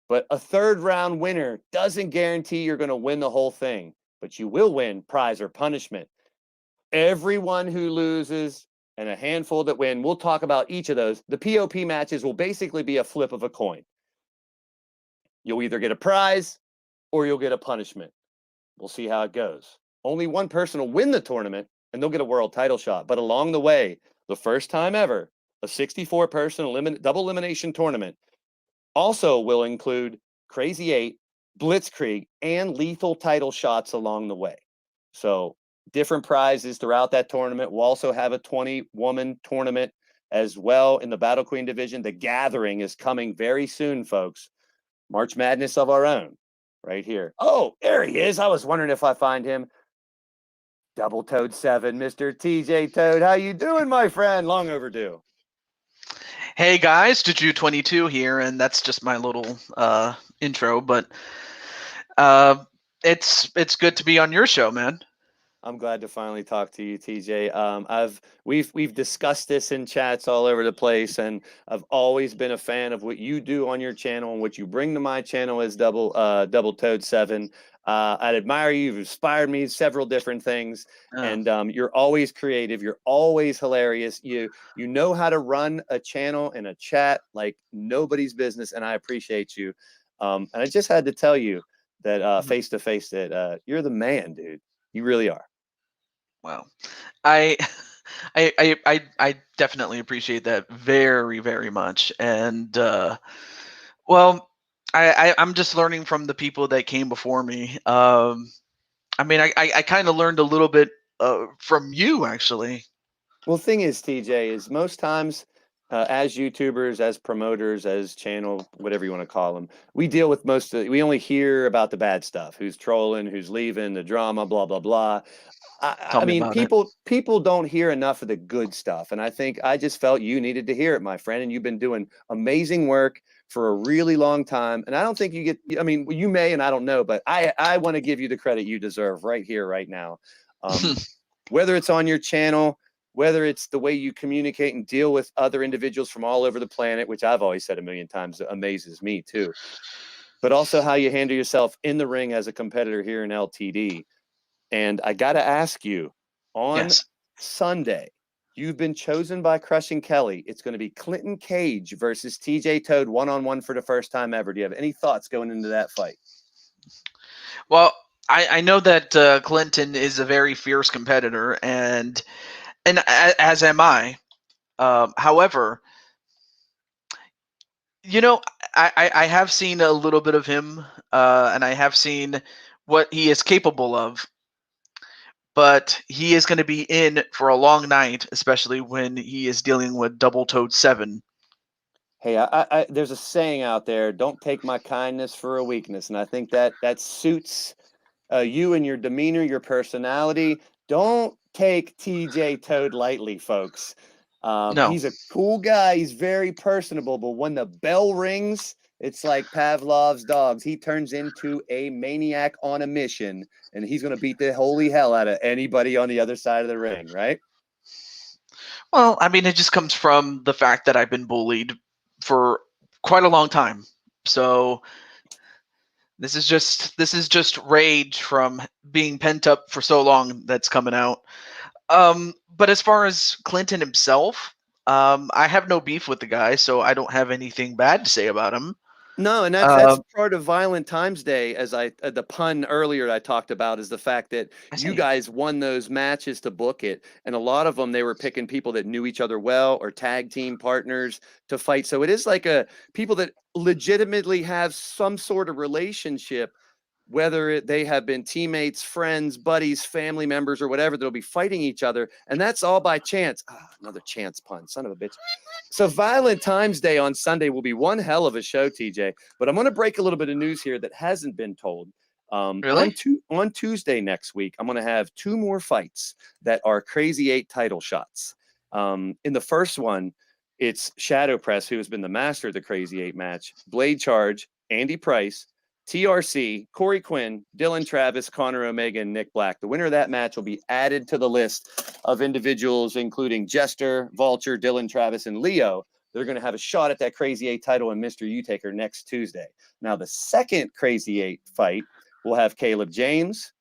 A: But a third round winner doesn't guarantee you're going to win the whole thing, but you will win prize or punishment. Everyone who loses and a handful that win, we'll talk about each of those. The POP matches will basically be a flip of a coin. You'll either get a prize or you'll get a punishment. We'll see how it goes. Only one person will win the tournament and they'll get a world title shot. But along the way, the first time ever, a 64-person double elimination tournament also will include Crazy 8, Blitzkrieg, and lethal title shots along the way. So different prizes throughout that tournament. We'll also have a 20-woman tournament as well in the Battle Queen division. The Gathering is coming very soon, folks. March Madness of our own right here. Oh, there he is. I was wondering if I find him. Double Toad 7, Mr. TJ Toad. How you doing, my friend? Long overdue.
J: Hey guys, Juju22 here, and that's just my little intro, but it's good to be on your show, man.
A: I'm glad to finally talk to you, TJ. We've discussed this in chats all over the place, and I've always been a fan of what you do on your channel and what you bring to my channel as Double Toad 7. I admire you. You've inspired me several different things, and you're always creative. You're always hilarious. You know how to run a channel and a chat like nobody's business, and I appreciate you. And I just had to tell you that face to face that you're the man, dude. You really are.
J: Well, I definitely appreciate that very, very much, and well, I'm just learning from the people that came before me. I mean, I kind of learned a little bit from you, actually.
A: Well, the thing is, TJ, is most times as YouTubers, as promoters, as channel, whatever you want to call them, we deal with we only hear about the bad stuff. Who's trolling, who's leaving, the drama, blah, blah, blah. I mean, people don't hear enough of the good stuff. And I just felt you needed to hear it, my friend. And you've been doing amazing work for a really long time. And I don't think you get, I mean, you may, and I don't know, but I want to give you the credit you deserve right here, right now. Whether it's on your channel, whether it's the way you communicate and deal with other individuals from all over the planet, which I've always said a million times amazes me too, but also how you handle yourself in the ring as a competitor here in LTD. And I got to ask you, on Sunday, you've been chosen by Crushing Kelly. It's going to be Clinton Cage versus TJ Toad one-on-one for the first time ever. Do you have any thoughts going into that fight?
J: Well, I know that Clinton is a very fierce competitor, and as am I. However, you know, I have seen a little bit of him, and I have seen what he is capable of. but he is going to be in for a long night, especially when he is dealing with double-toed 7.
A: Hey, there's a saying out there: "Don't take my kindness for a weakness," and I think that suits you and your demeanor, your personality. Don't take TJ Toad lightly, folks.
J: No.
A: He's a cool guy. He's very personable, but when the bell rings, it's like Pavlov's dogs. He turns into a maniac on a mission, and he's going to beat the holy hell out of anybody on the other side of the ring, right?
J: Well, I mean, it just comes from the fact that I've been bullied for quite a long time. So this is just rage from being pent up for so long that's coming out. But as far as Clinton himself, I have no beef with the guy, so I don't have anything bad to say about him.
A: No, and that's part of Violent Times Day, as the pun earlier I talked about, is the fact that you guys won those matches to book it, and a lot of them they were picking people that knew each other well or tag team partners to fight. So it is like people that legitimately have some sort of relationship, whether they have been teammates, friends, buddies, family members, or whatever, that'll be fighting each other, and that's all by chance. Another chance pun, son of a bitch. So Violent Times Day on Sunday will be one hell of a show, TJ. But I'm going to break a little bit of news here that hasn't been told.
J: Really?
A: On Tuesday next week, I'm going to have 2 more fights that are Crazy 8 title shots. In the first one, it's Shadow Press, who has been the master of the Crazy 8 match, Blade Charge, Andy Price, TRC, Corey Quinn, Dylan Travis, Connor Omega, and Nick Black. The winner of that match will be added to the list of individuals, including Jester, Vulture, Dylan Travis, and Leo. They're going to have a shot at that Crazy 8 title in Mr. U-Taker next Tuesday. Now, the second Crazy 8 fight will have Caleb James,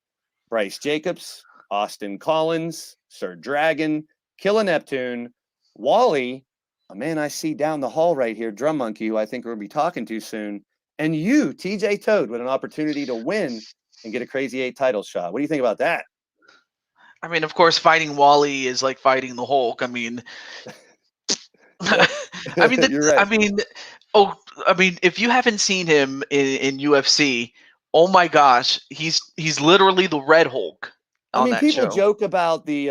A: Bryce Jacobs, Austin Collins, Sir Dragon, Killa Neptune, Wally, a man I see down the hall right here, Drum Monkey, who I think we're going to be talking to soon, and you, TJ Toad, with an opportunity to win and get a Crazy 8 title shot. What do you think about that?
J: I mean, of course, fighting Wally is like fighting the Hulk. I mean,
A: You're right.
J: I mean, if you haven't seen him in UFC, oh my gosh, he's literally the Red Hulk.
A: I mean, people
J: show.
A: joke about the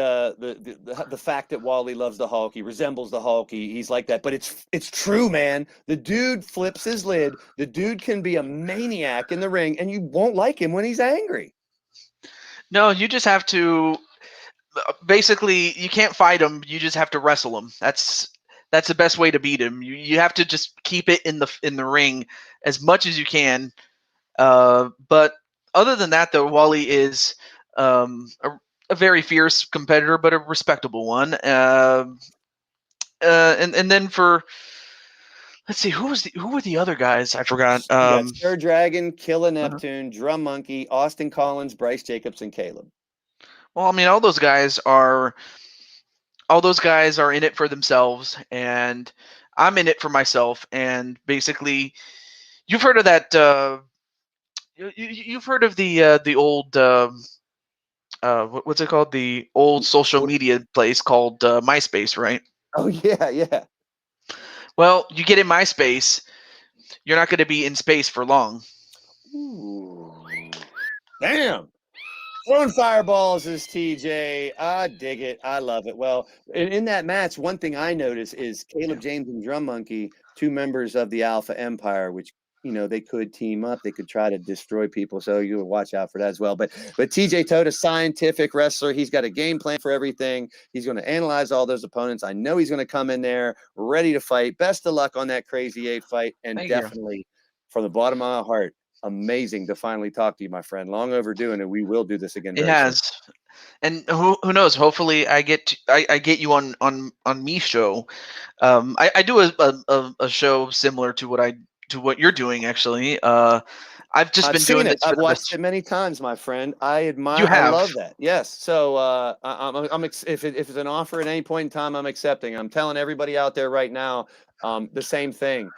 A: fact that Wally loves the Hulk. He resembles the Hulk. He's like that, but it's true, man. The dude flips his lid. The dude can be a maniac in the ring, and you won't like him when he's angry.
J: No, you just have to. Basically, you can't fight him. You just have to wrestle him. That's the best way to beat him. You have to just keep it in the ring as much as you can. But other than that, though, Wally is a very fierce competitor, but a respectable one. And then for let's see, who were the other guys? I forgot.
A: You got Sir Dragon, Killa Neptune, Drum Monkey, Austin Collins, Bryce Jacobs, and Caleb.
J: Well, I mean, all those guys are in it for themselves, and I'm in it for myself. And basically, you've heard of that. You've heard of the old what's it called? The old social media place called MySpace, right?
A: Oh yeah, yeah.
J: Well, you get in MySpace, you're not going to be in space for long.
A: Ooh. Damn. Throwing fireballs is TJ. I dig it. I love it. Well, in that match, one thing I noticed is Caleb James and Drum Monkey, 2 members of the Alpha Empire, which, they could team up. They could try to destroy people. So you would watch out for that as well. But TJ Toad, a scientific wrestler. He's got a game plan for everything. He's going to analyze all those opponents. I know he's going to come in there ready to fight. Best of luck on that Crazy 8 fight. And definitely, from the bottom of my heart, amazing to finally talk to you, my friend. Long overdue, and we will do this again.
J: It has, and who knows? Hopefully, I get you on me show. I do a show similar to what you're doing. Actually, I've been doing this.
A: I've watched it many times, my friend. I admire. I love that. Yes. So if it's an offer at any point in time, I'm accepting. I'm telling everybody out there right now the same thing.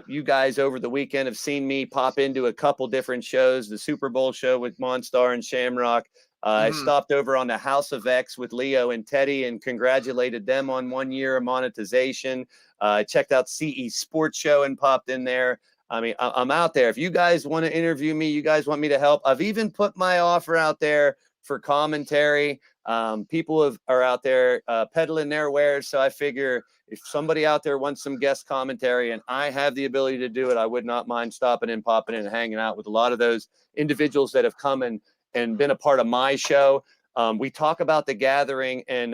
A: You guys over the weekend have seen me pop into a couple different shows, the Super Bowl show with Monstar and Shamrock. I stopped over on the House of X with Leo and Teddy and congratulated them on 1 year of monetization. I checked out CE Sports Show and popped in there. I mean, I'm out there. If you guys want to interview me, you guys want me to help, I've even put my offer out there for commentary. People are out there peddling their wares. So I figure if somebody out there wants some guest commentary and I have the ability to do it, I would not mind stopping in, popping in, and hanging out with a lot of those individuals that have come and been a part of my show. We talk about the gathering, and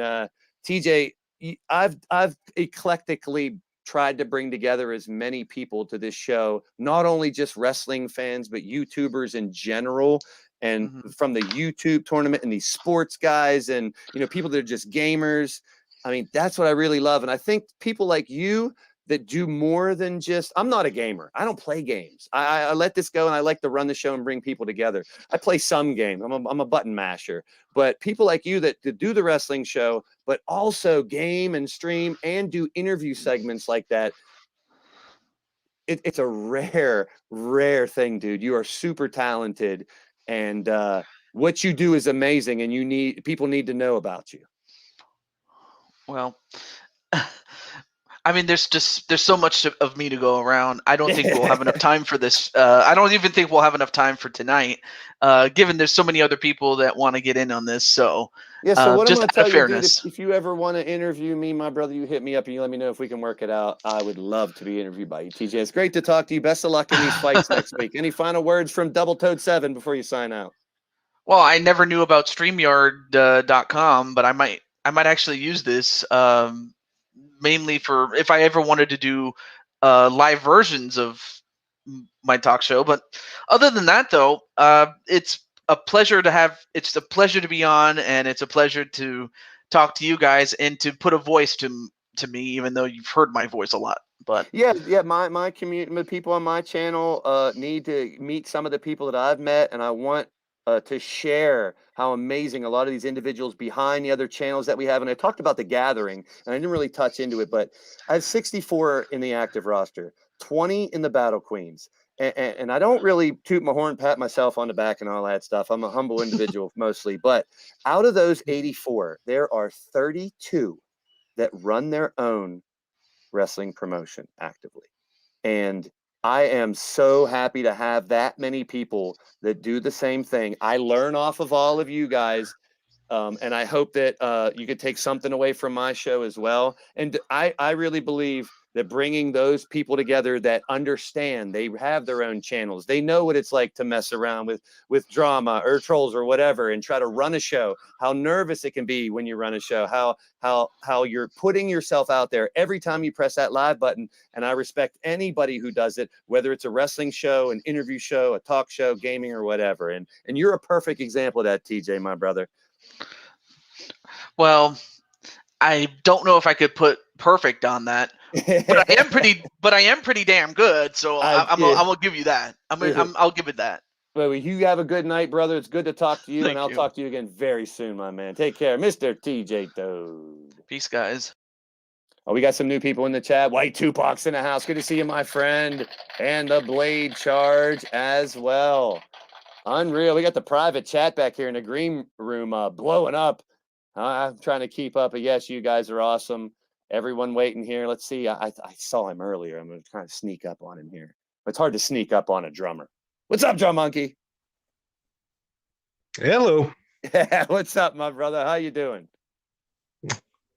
A: TJ, I've eclectically tried to bring together as many people to this show, not only just wrestling fans, but YouTubers in general. And from the YouTube tournament and these sports guys and, people that are just gamers. I mean, that's what I really love. And I think people like you that do more than just, I'm not a gamer. I don't play games. I let this go, and I like to run the show and bring people together. I play some games. I'm a button masher. But people like you that do the wrestling show, but also game and stream and do interview segments like that, it's a rare thing, dude. You are super talented, and what you do is amazing, and people need to know about you.
J: Well, I mean, there's so much of me to go around. I don't think we'll have enough time for this. I don't even think we'll have enough time for tonight, given there's so many other people that want to get in on this. So,
A: yeah. So what
J: just
A: I'm going to tell you, dude,
J: fairness.
A: if you ever want to interview me, my brother, you hit me up and you let me know if we can work it out. I would love to be interviewed by you, TJ. It's great to talk to you. Best of luck in these fights next week. Any final words from Double Toad 7 before you sign out?
J: Well, I never knew about Streamyard.com, but I might actually use this. Mainly for if I ever wanted to do live versions of my talk show. But other than that, though, it's a pleasure to be on, and it's a pleasure to talk to you guys and to put a voice to me, even though you've heard my voice a lot. But
A: yeah, my community, the people on my channel need to meet some of the people that I've met, and I want to share how amazing a lot of these individuals behind the other channels that we have. And I talked about the gathering, and I didn't really touch into it, but I have 64 in the active roster, 20 in the Battle Queens. And I don't really toot my horn, pat myself on the back and all that stuff. I'm a humble individual mostly. But out of those 84, there are 32 that run their own wrestling promotion actively. And I am so happy to have that many people that do the same thing. I learn off of all of you guys, and I hope that you could take something away from my show as well. And I really believe that bringing those people together that understand, they have their own channels, they know what it's like to mess around with drama or trolls or whatever, and try to run a show, how nervous it can be when you run a show, how you're putting yourself out there every time you press that live button. And I respect anybody who does it, whether it's a wrestling show, an interview show, a talk show, gaming, or whatever. And you're a perfect example of that, TJ, my brother.
J: Well, I don't know if I could put perfect on that, but I am pretty damn good. So I'll give you that. I'll give it that.
A: Well, you have a good night, brother. It's good to talk to you,
J: Thank
A: and I'll
J: you.
A: talk to you again very soon, my man. Take care, Mr. TJ Toad.
J: Peace, guys.
A: Oh, we got some new people in the chat. White Tupac's in the house. Good to see you, my friend. And the Blade Charge as well. Unreal. We got the private chat back here in the green room blowing up. I'm trying to keep up, but yes, you guys are awesome. Everyone waiting here. Let's see. I saw him earlier. I'm going to try to sneak up on him here. It's hard to sneak up on a drummer. What's up, Drum Monkey?
K: Hello.
A: What's up, my brother? How you doing?
K: You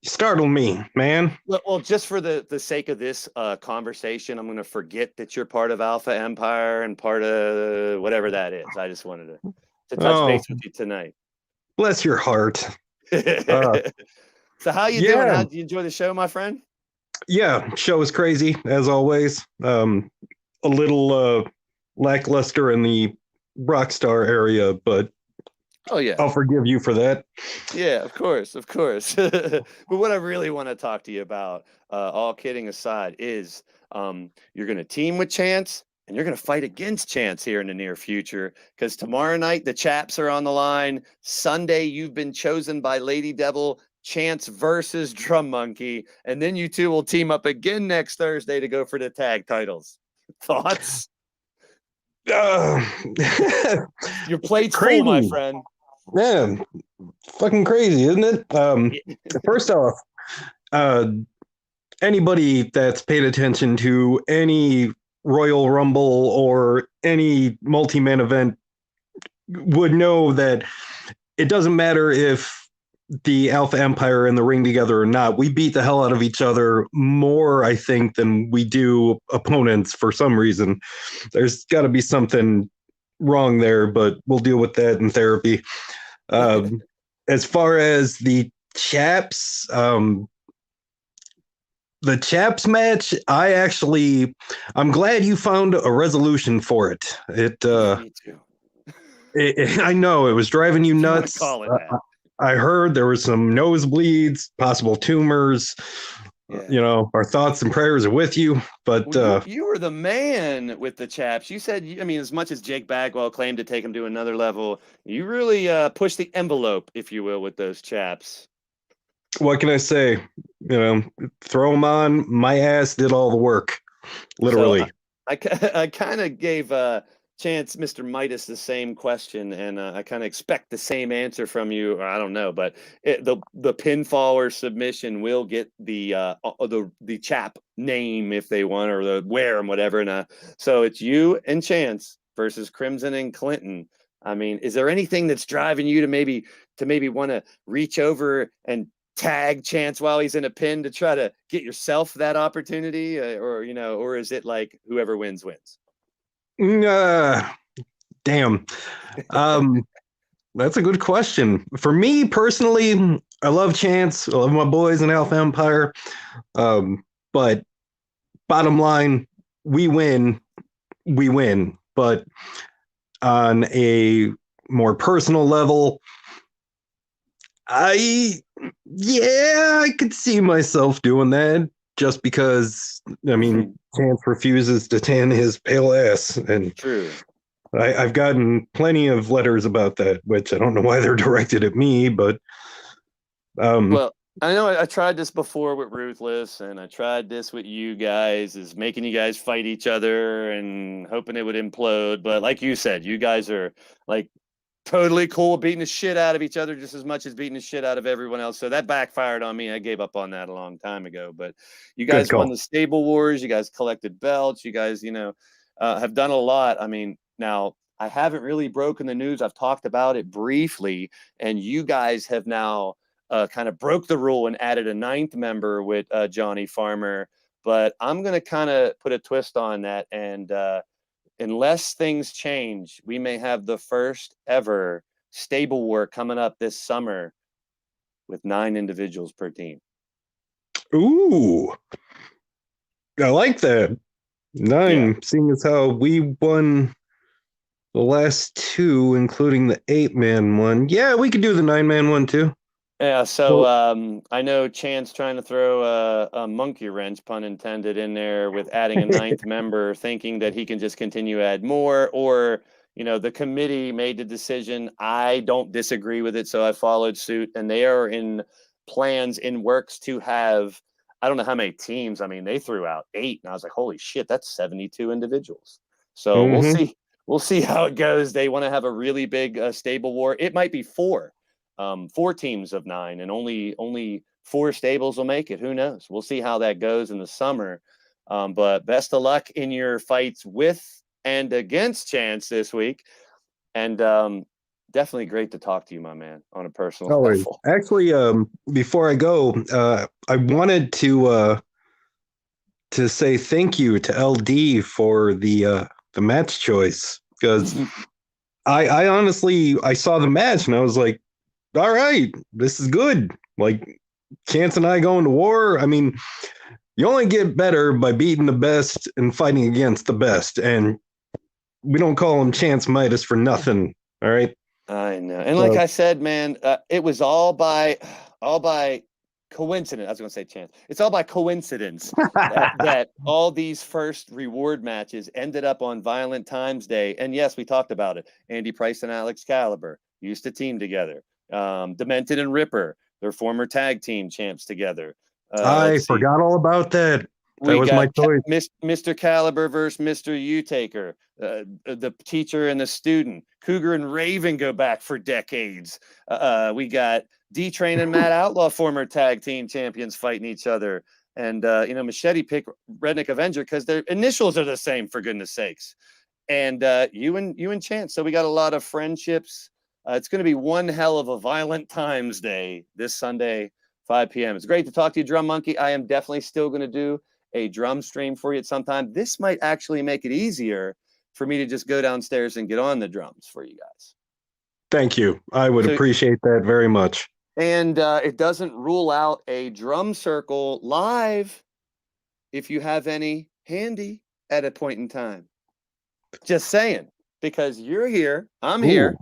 K: startled me, man.
A: Well, just for the sake of this conversation, I'm going to forget that you're part of Alpha Empire and part of whatever that is. I just wanted to touch base with you tonight.
K: Bless your heart.
A: So how you doing? How did you enjoy the show, my friend?
K: Yeah, show was crazy as always. A little lackluster in the Rockstar area, but
A: oh yeah,
K: I'll forgive you for that.
A: Yeah, of course. But what I really want to talk to you about, all kidding aside, is you're going to team with Chance. And you're going to fight against Chance here in the near future, because tomorrow night the chaps are on the line. Sunday, you've been chosen by Lady Devil, Chance versus Drum Monkey. And then you two will team up again next Thursday to go for the tag titles. Thoughts? Your plate's full, my friend.
K: Yeah, fucking crazy, isn't it? First off, anybody that's paid attention to any Royal Rumble or any multi-man event would know that it doesn't matter if the Alpha Empire are in the ring together or not. We beat the hell out of each other more, I think, than we do opponents for some reason. There's got to be something wrong there, but we'll deal with that in therapy. As far as the chaps match, I'm glad you found a resolution for it.
A: Me too.
K: I know it was driving you
A: If you wanna
K: nuts.
A: call it that.
K: I heard there were some nosebleeds, possible tumors.
A: Yeah.
K: Our thoughts and prayers are with you. But
A: Well, you were the man with the chaps. You said, I mean, as much as Jake Bagwell claimed to take him to another level, you really pushed the envelope, if you will, with those chaps.
K: what can I say? Throw them on. My ass did all the work, literally.
A: So I kind of gave Chance Mr. Midas the same question, and I kind of expect the same answer from you. Or I don't know, but the pinfall or submission will get the chap name if they want, or the wear and whatever. And so it's you and Chance versus Crimson and Clinton. I mean, is there anything that's driving you to maybe want to reach over and tag Chance while he's in a pin to try to get yourself that opportunity, or is it like whoever wins wins?
K: Damn. That's a good question. For me personally, I love Chance. I love my boys in Alpha Empire. But bottom line, we win. But on a more personal level, I could see myself doing that, just because, I mean, Chance refuses to tan his pale ass. And
A: True.
K: I've gotten plenty of letters about that, which I don't know why they're directed at me, but
A: well, I know I tried this before with Ruthless, and I tried this with you guys, is making you guys fight each other and hoping it would implode. But like you said, you guys are like totally cool with beating the shit out of each other just as much as beating the shit out of everyone else. So that backfired on me. I gave up on that a long time ago. But you guys won the Stable Wars. You guys collected belts. You guys, have done a lot. I mean, now I haven't really broken the news. I've talked about it briefly, and you guys have now kind of broke the rule and added a 9th member with Johnny Farmer. But I'm going to kind of put a twist on that, and unless things change, we may have the first ever Stable War coming up this summer with 9 individuals per team.
K: Ooh, I like that. 9, seeing as how we won the last 2, including the 8-man one. Yeah, we could do the 9-man one too.
A: Yeah, so I know Chance trying to throw a monkey wrench, pun intended, in there with adding a 9th member, thinking that he can just continue to add more, or the committee made the decision. I don't disagree with it, so I followed suit, and they are in plans, in works to have, I don't know how many teams. I mean, they threw out 8, and I was like, holy shit, that's 72 individuals. So we'll see how it goes. They want to have a really big Stable War. It might be 4 teams of 9, and only 4 stables will make it. Who knows? We'll see how that goes in the summer. But best of luck in your fights with and against Chance this week. And definitely great to talk to you, my man, on a personal level.
K: Actually, before I go, I wanted to say thank you to LD for the match choice, because I honestly, I saw the match and I was like, all right, this is good. Like, Chance and I going to war. I mean, you only get better by beating the best and fighting against the best. And we don't call him Chance Midas for nothing. All right.
A: I know. And like I said, man, it was all by coincidence. I was going to say chance. It's all by coincidence that all these first reward matches ended up on Violent Times Day. And yes, we talked about it. Andy Price and Alex Caliber used to team together. Demented and Ripper, their former tag team champs together.
K: I forgot all about that. That was my choice.
A: Mr. Caliber versus Mr. U-Taker, the teacher and the student. Cougar and Raven go back for decades. We got D-Train and Matt Outlaw, former tag team champions, fighting each other. And, Machete picked Redneck Avenger because their initials are the same, for goodness sakes. And you and Chance. So we got a lot of friendships It's going to be one hell of a Violent Times Day this Sunday, 5 p.m. It's great to talk to you, Drum Monkey. I am definitely still going to do a drum stream for you at some time. This might actually make it easier for me to just go downstairs and get on the drums for you guys.
K: Thank you. I would appreciate that very much.
A: And it doesn't rule out a drum circle live if you have any handy at a point in time. Just saying, because you're here, I'm here.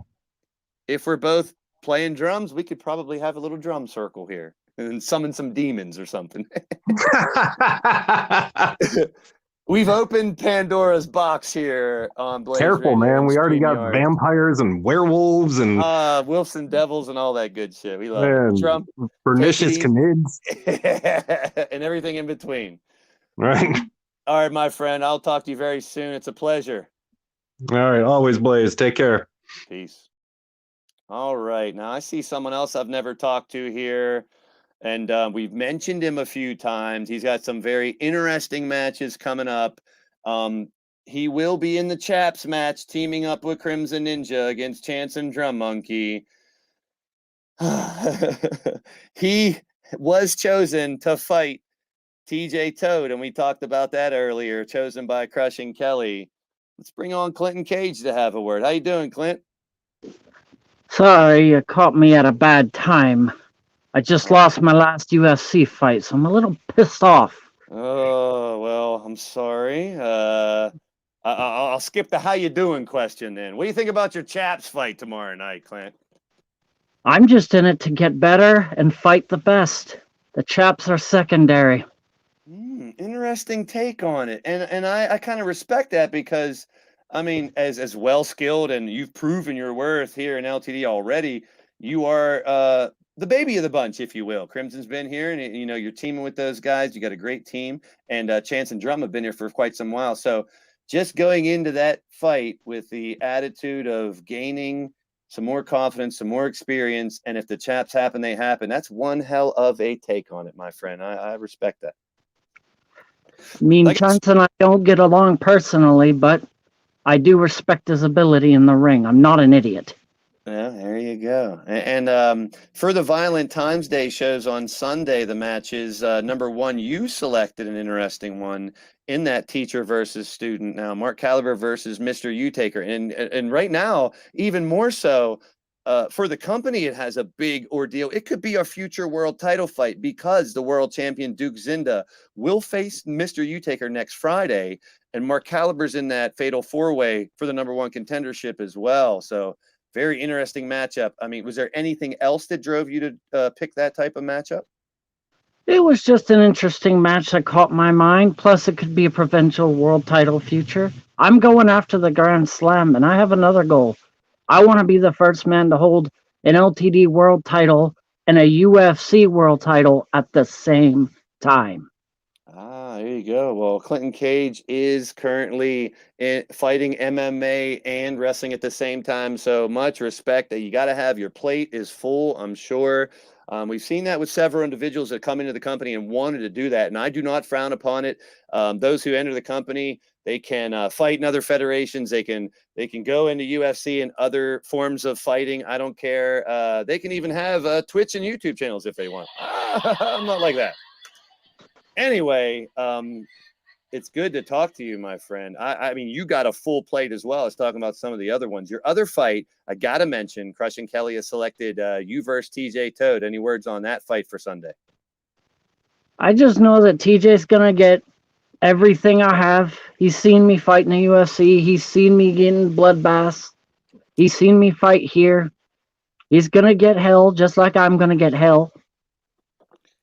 A: If we're both playing drums, we could probably have a little drum circle here and summon some demons or something. We've opened Pandora's box here on Blaze
K: Careful,
A: Radio
K: man.
A: and
K: We already got
A: Streamyards.
K: vampires and werewolves and
A: wolves and devils and all that good shit. We love it. Drum,
K: pernicious canids
A: and everything in between.
K: Right.
A: All right, my friend. I'll talk to you very soon. It's a pleasure.
K: All right. Always, Blaze. Take care.
A: Peace. All right. Now I see someone else I've never talked to here, and we've mentioned him a few times. He's got some very interesting matches coming up. He will be in the Chaps match, teaming up with Crimson Ninja against Chance and Drum Monkey. He was chosen to fight TJ Toad, and we talked about that earlier, chosen by Crushing Kelly. Let's bring on Clinton Cage to have a word. How you doing, Clint?
L: Sorry, you caught me at a bad time. I just lost my last UFC fight, so I'm a little pissed off.
A: Oh, well, I'm sorry. I'll skip the how you doing question then. What do you think about your Chaps fight tomorrow night, Clint?
L: I'm just in it to get better and fight the best. The Chaps are secondary.
A: Interesting take on it. And I kind of respect that because, I mean, as well-skilled and you've proven your worth here in LTD already, you are the baby of the bunch, if you will. Crimson's been here, and you know you're teaming with those guys. You got a great team, and Chance and Drum have been here for quite some while. So just going into that fight with the attitude of gaining some more confidence, some more experience, and if the Chaps happen, they happen. That's one hell of a take on it, my friend. I respect that.
L: I mean, Chance and I don't get along personally, but I do respect his ability in the ring. I'm not an idiot.
A: Yeah, there you go. And for the Violent Times Day shows on Sunday, the matches, number one, you selected an interesting one in that teacher versus student. Now, Mark Caliber versus Mr. U-Taker. And right now, even more so, for the company, it has a big ordeal. It could be a future world title fight because the world champion Duke Zinda will face Mr. U-Taker next Friday. And Mark Caliber's in that fatal four-way for the number one contendership as well. So very interesting matchup. I mean, was there anything else that drove you to pick that type of matchup?
L: It was just an interesting match that caught my mind. Plus, it could be a provincial world title future. I'm going after the Grand Slam, and I have another goal. I want to be the first man to hold an LTD world title and a UFC world title at the same time.
A: There you go. Well, Clinton Cage is currently fighting MMA and wrestling at the same time. So much respect that you got to have your plate is full, I'm sure. We've seen that with several individuals that come into the company and wanted to do that. And I do not frown upon it. Those who enter the company, they can fight in other federations. They can go into UFC and other forms of fighting. I don't care. They can even have Twitch and YouTube channels if they want. I'm not like that. Anyway, it's good to talk to you, my friend. I mean, you got a full plate as well. I was talking about some of the other ones. Your other fight, I got to mention, Crushing Kelly has selected you versus TJ Toad. Any words on that fight for Sunday?
L: I just know that TJ's going to get everything I have. He's seen me fight in the UFC. He's seen me getting bloodbaths. He's seen me fight here. He's going to get hell just like I'm going to get hell.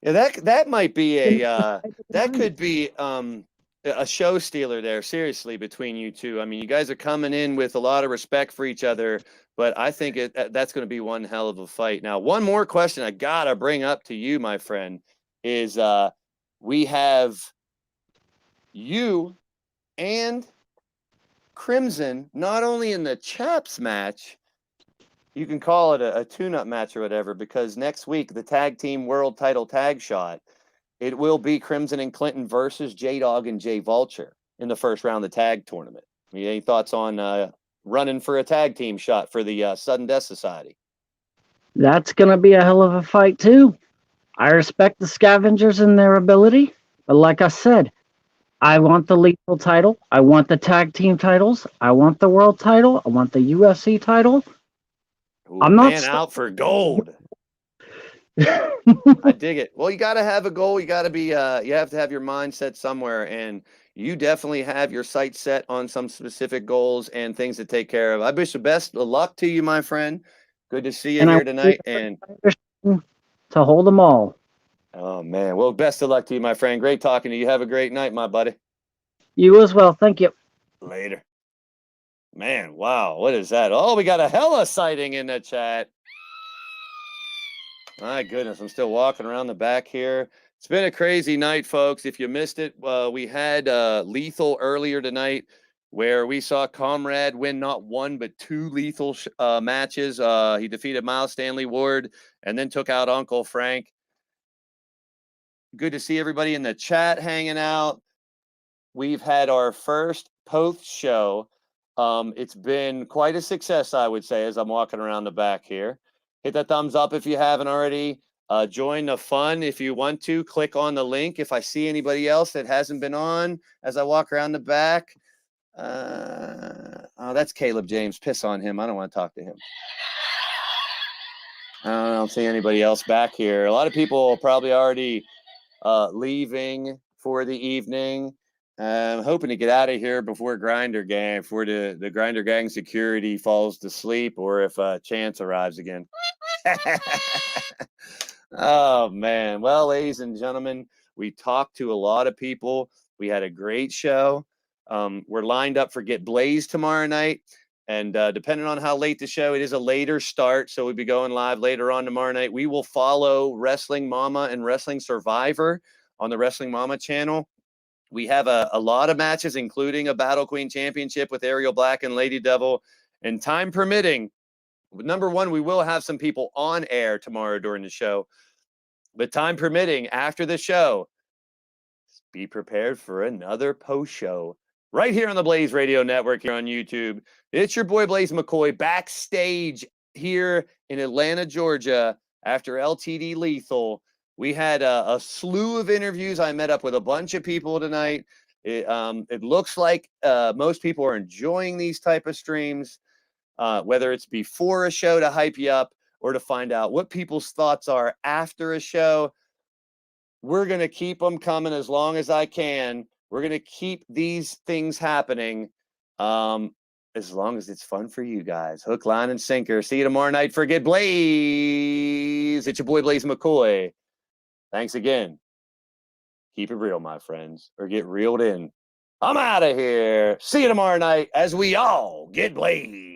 A: Yeah, that might be that could be a show stealer there, seriously, between you two. I mean, you guys are coming in with a lot of respect for each other, but I think that's going to be one hell of a fight. Now, one more question I got to bring up to you, my friend, is we have you and Crimson not only in the Chaps match, you can call it a tune-up match or whatever, because next week, the tag team world title tag shot, it will be Crimson and Clinton versus J-Dog and Jay Vulture in the first round of the tag tournament. Any thoughts on running for a tag team shot for the Sudden Death Society.
L: That's going to be a hell of a fight, too. I respect the Scavengers and their ability, but like I said, I want the Lethal title. I want the tag team titles. I want the world title. I want the UFC title.
A: Ooh,
L: I'm not
A: man out for gold. I dig it. Well, you got to have a goal. You got to be, you have to have your mind set somewhere. And you definitely have your sights set on some specific goals and things to take care of. I wish the best of luck to you, my friend. Good to see you
L: And I
A: here
L: want
A: tonight.
L: the
A: And
L: to hold them all.
A: oh, man. Well, best of luck to you, my friend. Great talking to you. Have a great night, my buddy.
L: You as well. Thank you.
A: Later. Man, wow. What is that? Oh, we got a hella sighting in the chat. My goodness, I'm still walking around the back here. It's been a crazy night, folks. If you missed it, we had Lethal earlier tonight where we saw Comrade win not one, but two lethal matches. He defeated Miles Stanley Ward and then took out Uncle Frank. Good to see everybody in the chat hanging out. We've had our first post show. It's been quite a success, I would say, as I'm walking around the back here. Hit that thumbs up if you haven't already. Join the fun if you want to. Click on the link. If I see anybody else that hasn't been on as I walk around the back. Oh, that's Caleb James. Piss on him. I don't want to talk to him. I don't see anybody else back here. A lot of people probably already leaving for the evening. I'm hoping to get out of here before the Grinder Gang security falls to sleep, or if Chance arrives again. Oh, man. Well, ladies and gentlemen, we talked to a lot of people. We had a great show. We're lined up for Get Blaze tomorrow night. And depending on how late the show, it is a later start. So we'll be going live later on tomorrow night. We will follow Wrestling Mama and Wrestling Survivor on the Wrestling Mama channel. We have a lot of matches, including a Battle Queen Championship with Ariel Black and Lady Devil. And time permitting, number one, we will have some people on air tomorrow during the show. But time permitting, after the show, be prepared for another post show right here on the Blaze Radio Network here on YouTube. It's your boy Blaise McCoy backstage here in Atlanta, Georgia after LTD Lethal. We had a slew of interviews. I met up with a bunch of people tonight. It looks like most people are enjoying these type of streams, whether it's before a show to hype you up or to find out what people's thoughts are after a show. We're going to keep them coming as long as I can. We're going to keep these things happening as long as it's fun for you guys. Hook, line, and sinker. See you tomorrow night for Get Blaze. It's your boy Blaise McCoy. Thanks again. Keep it real, my friends, or get reeled in. I'm out of here. See you tomorrow night as we all get Blaze.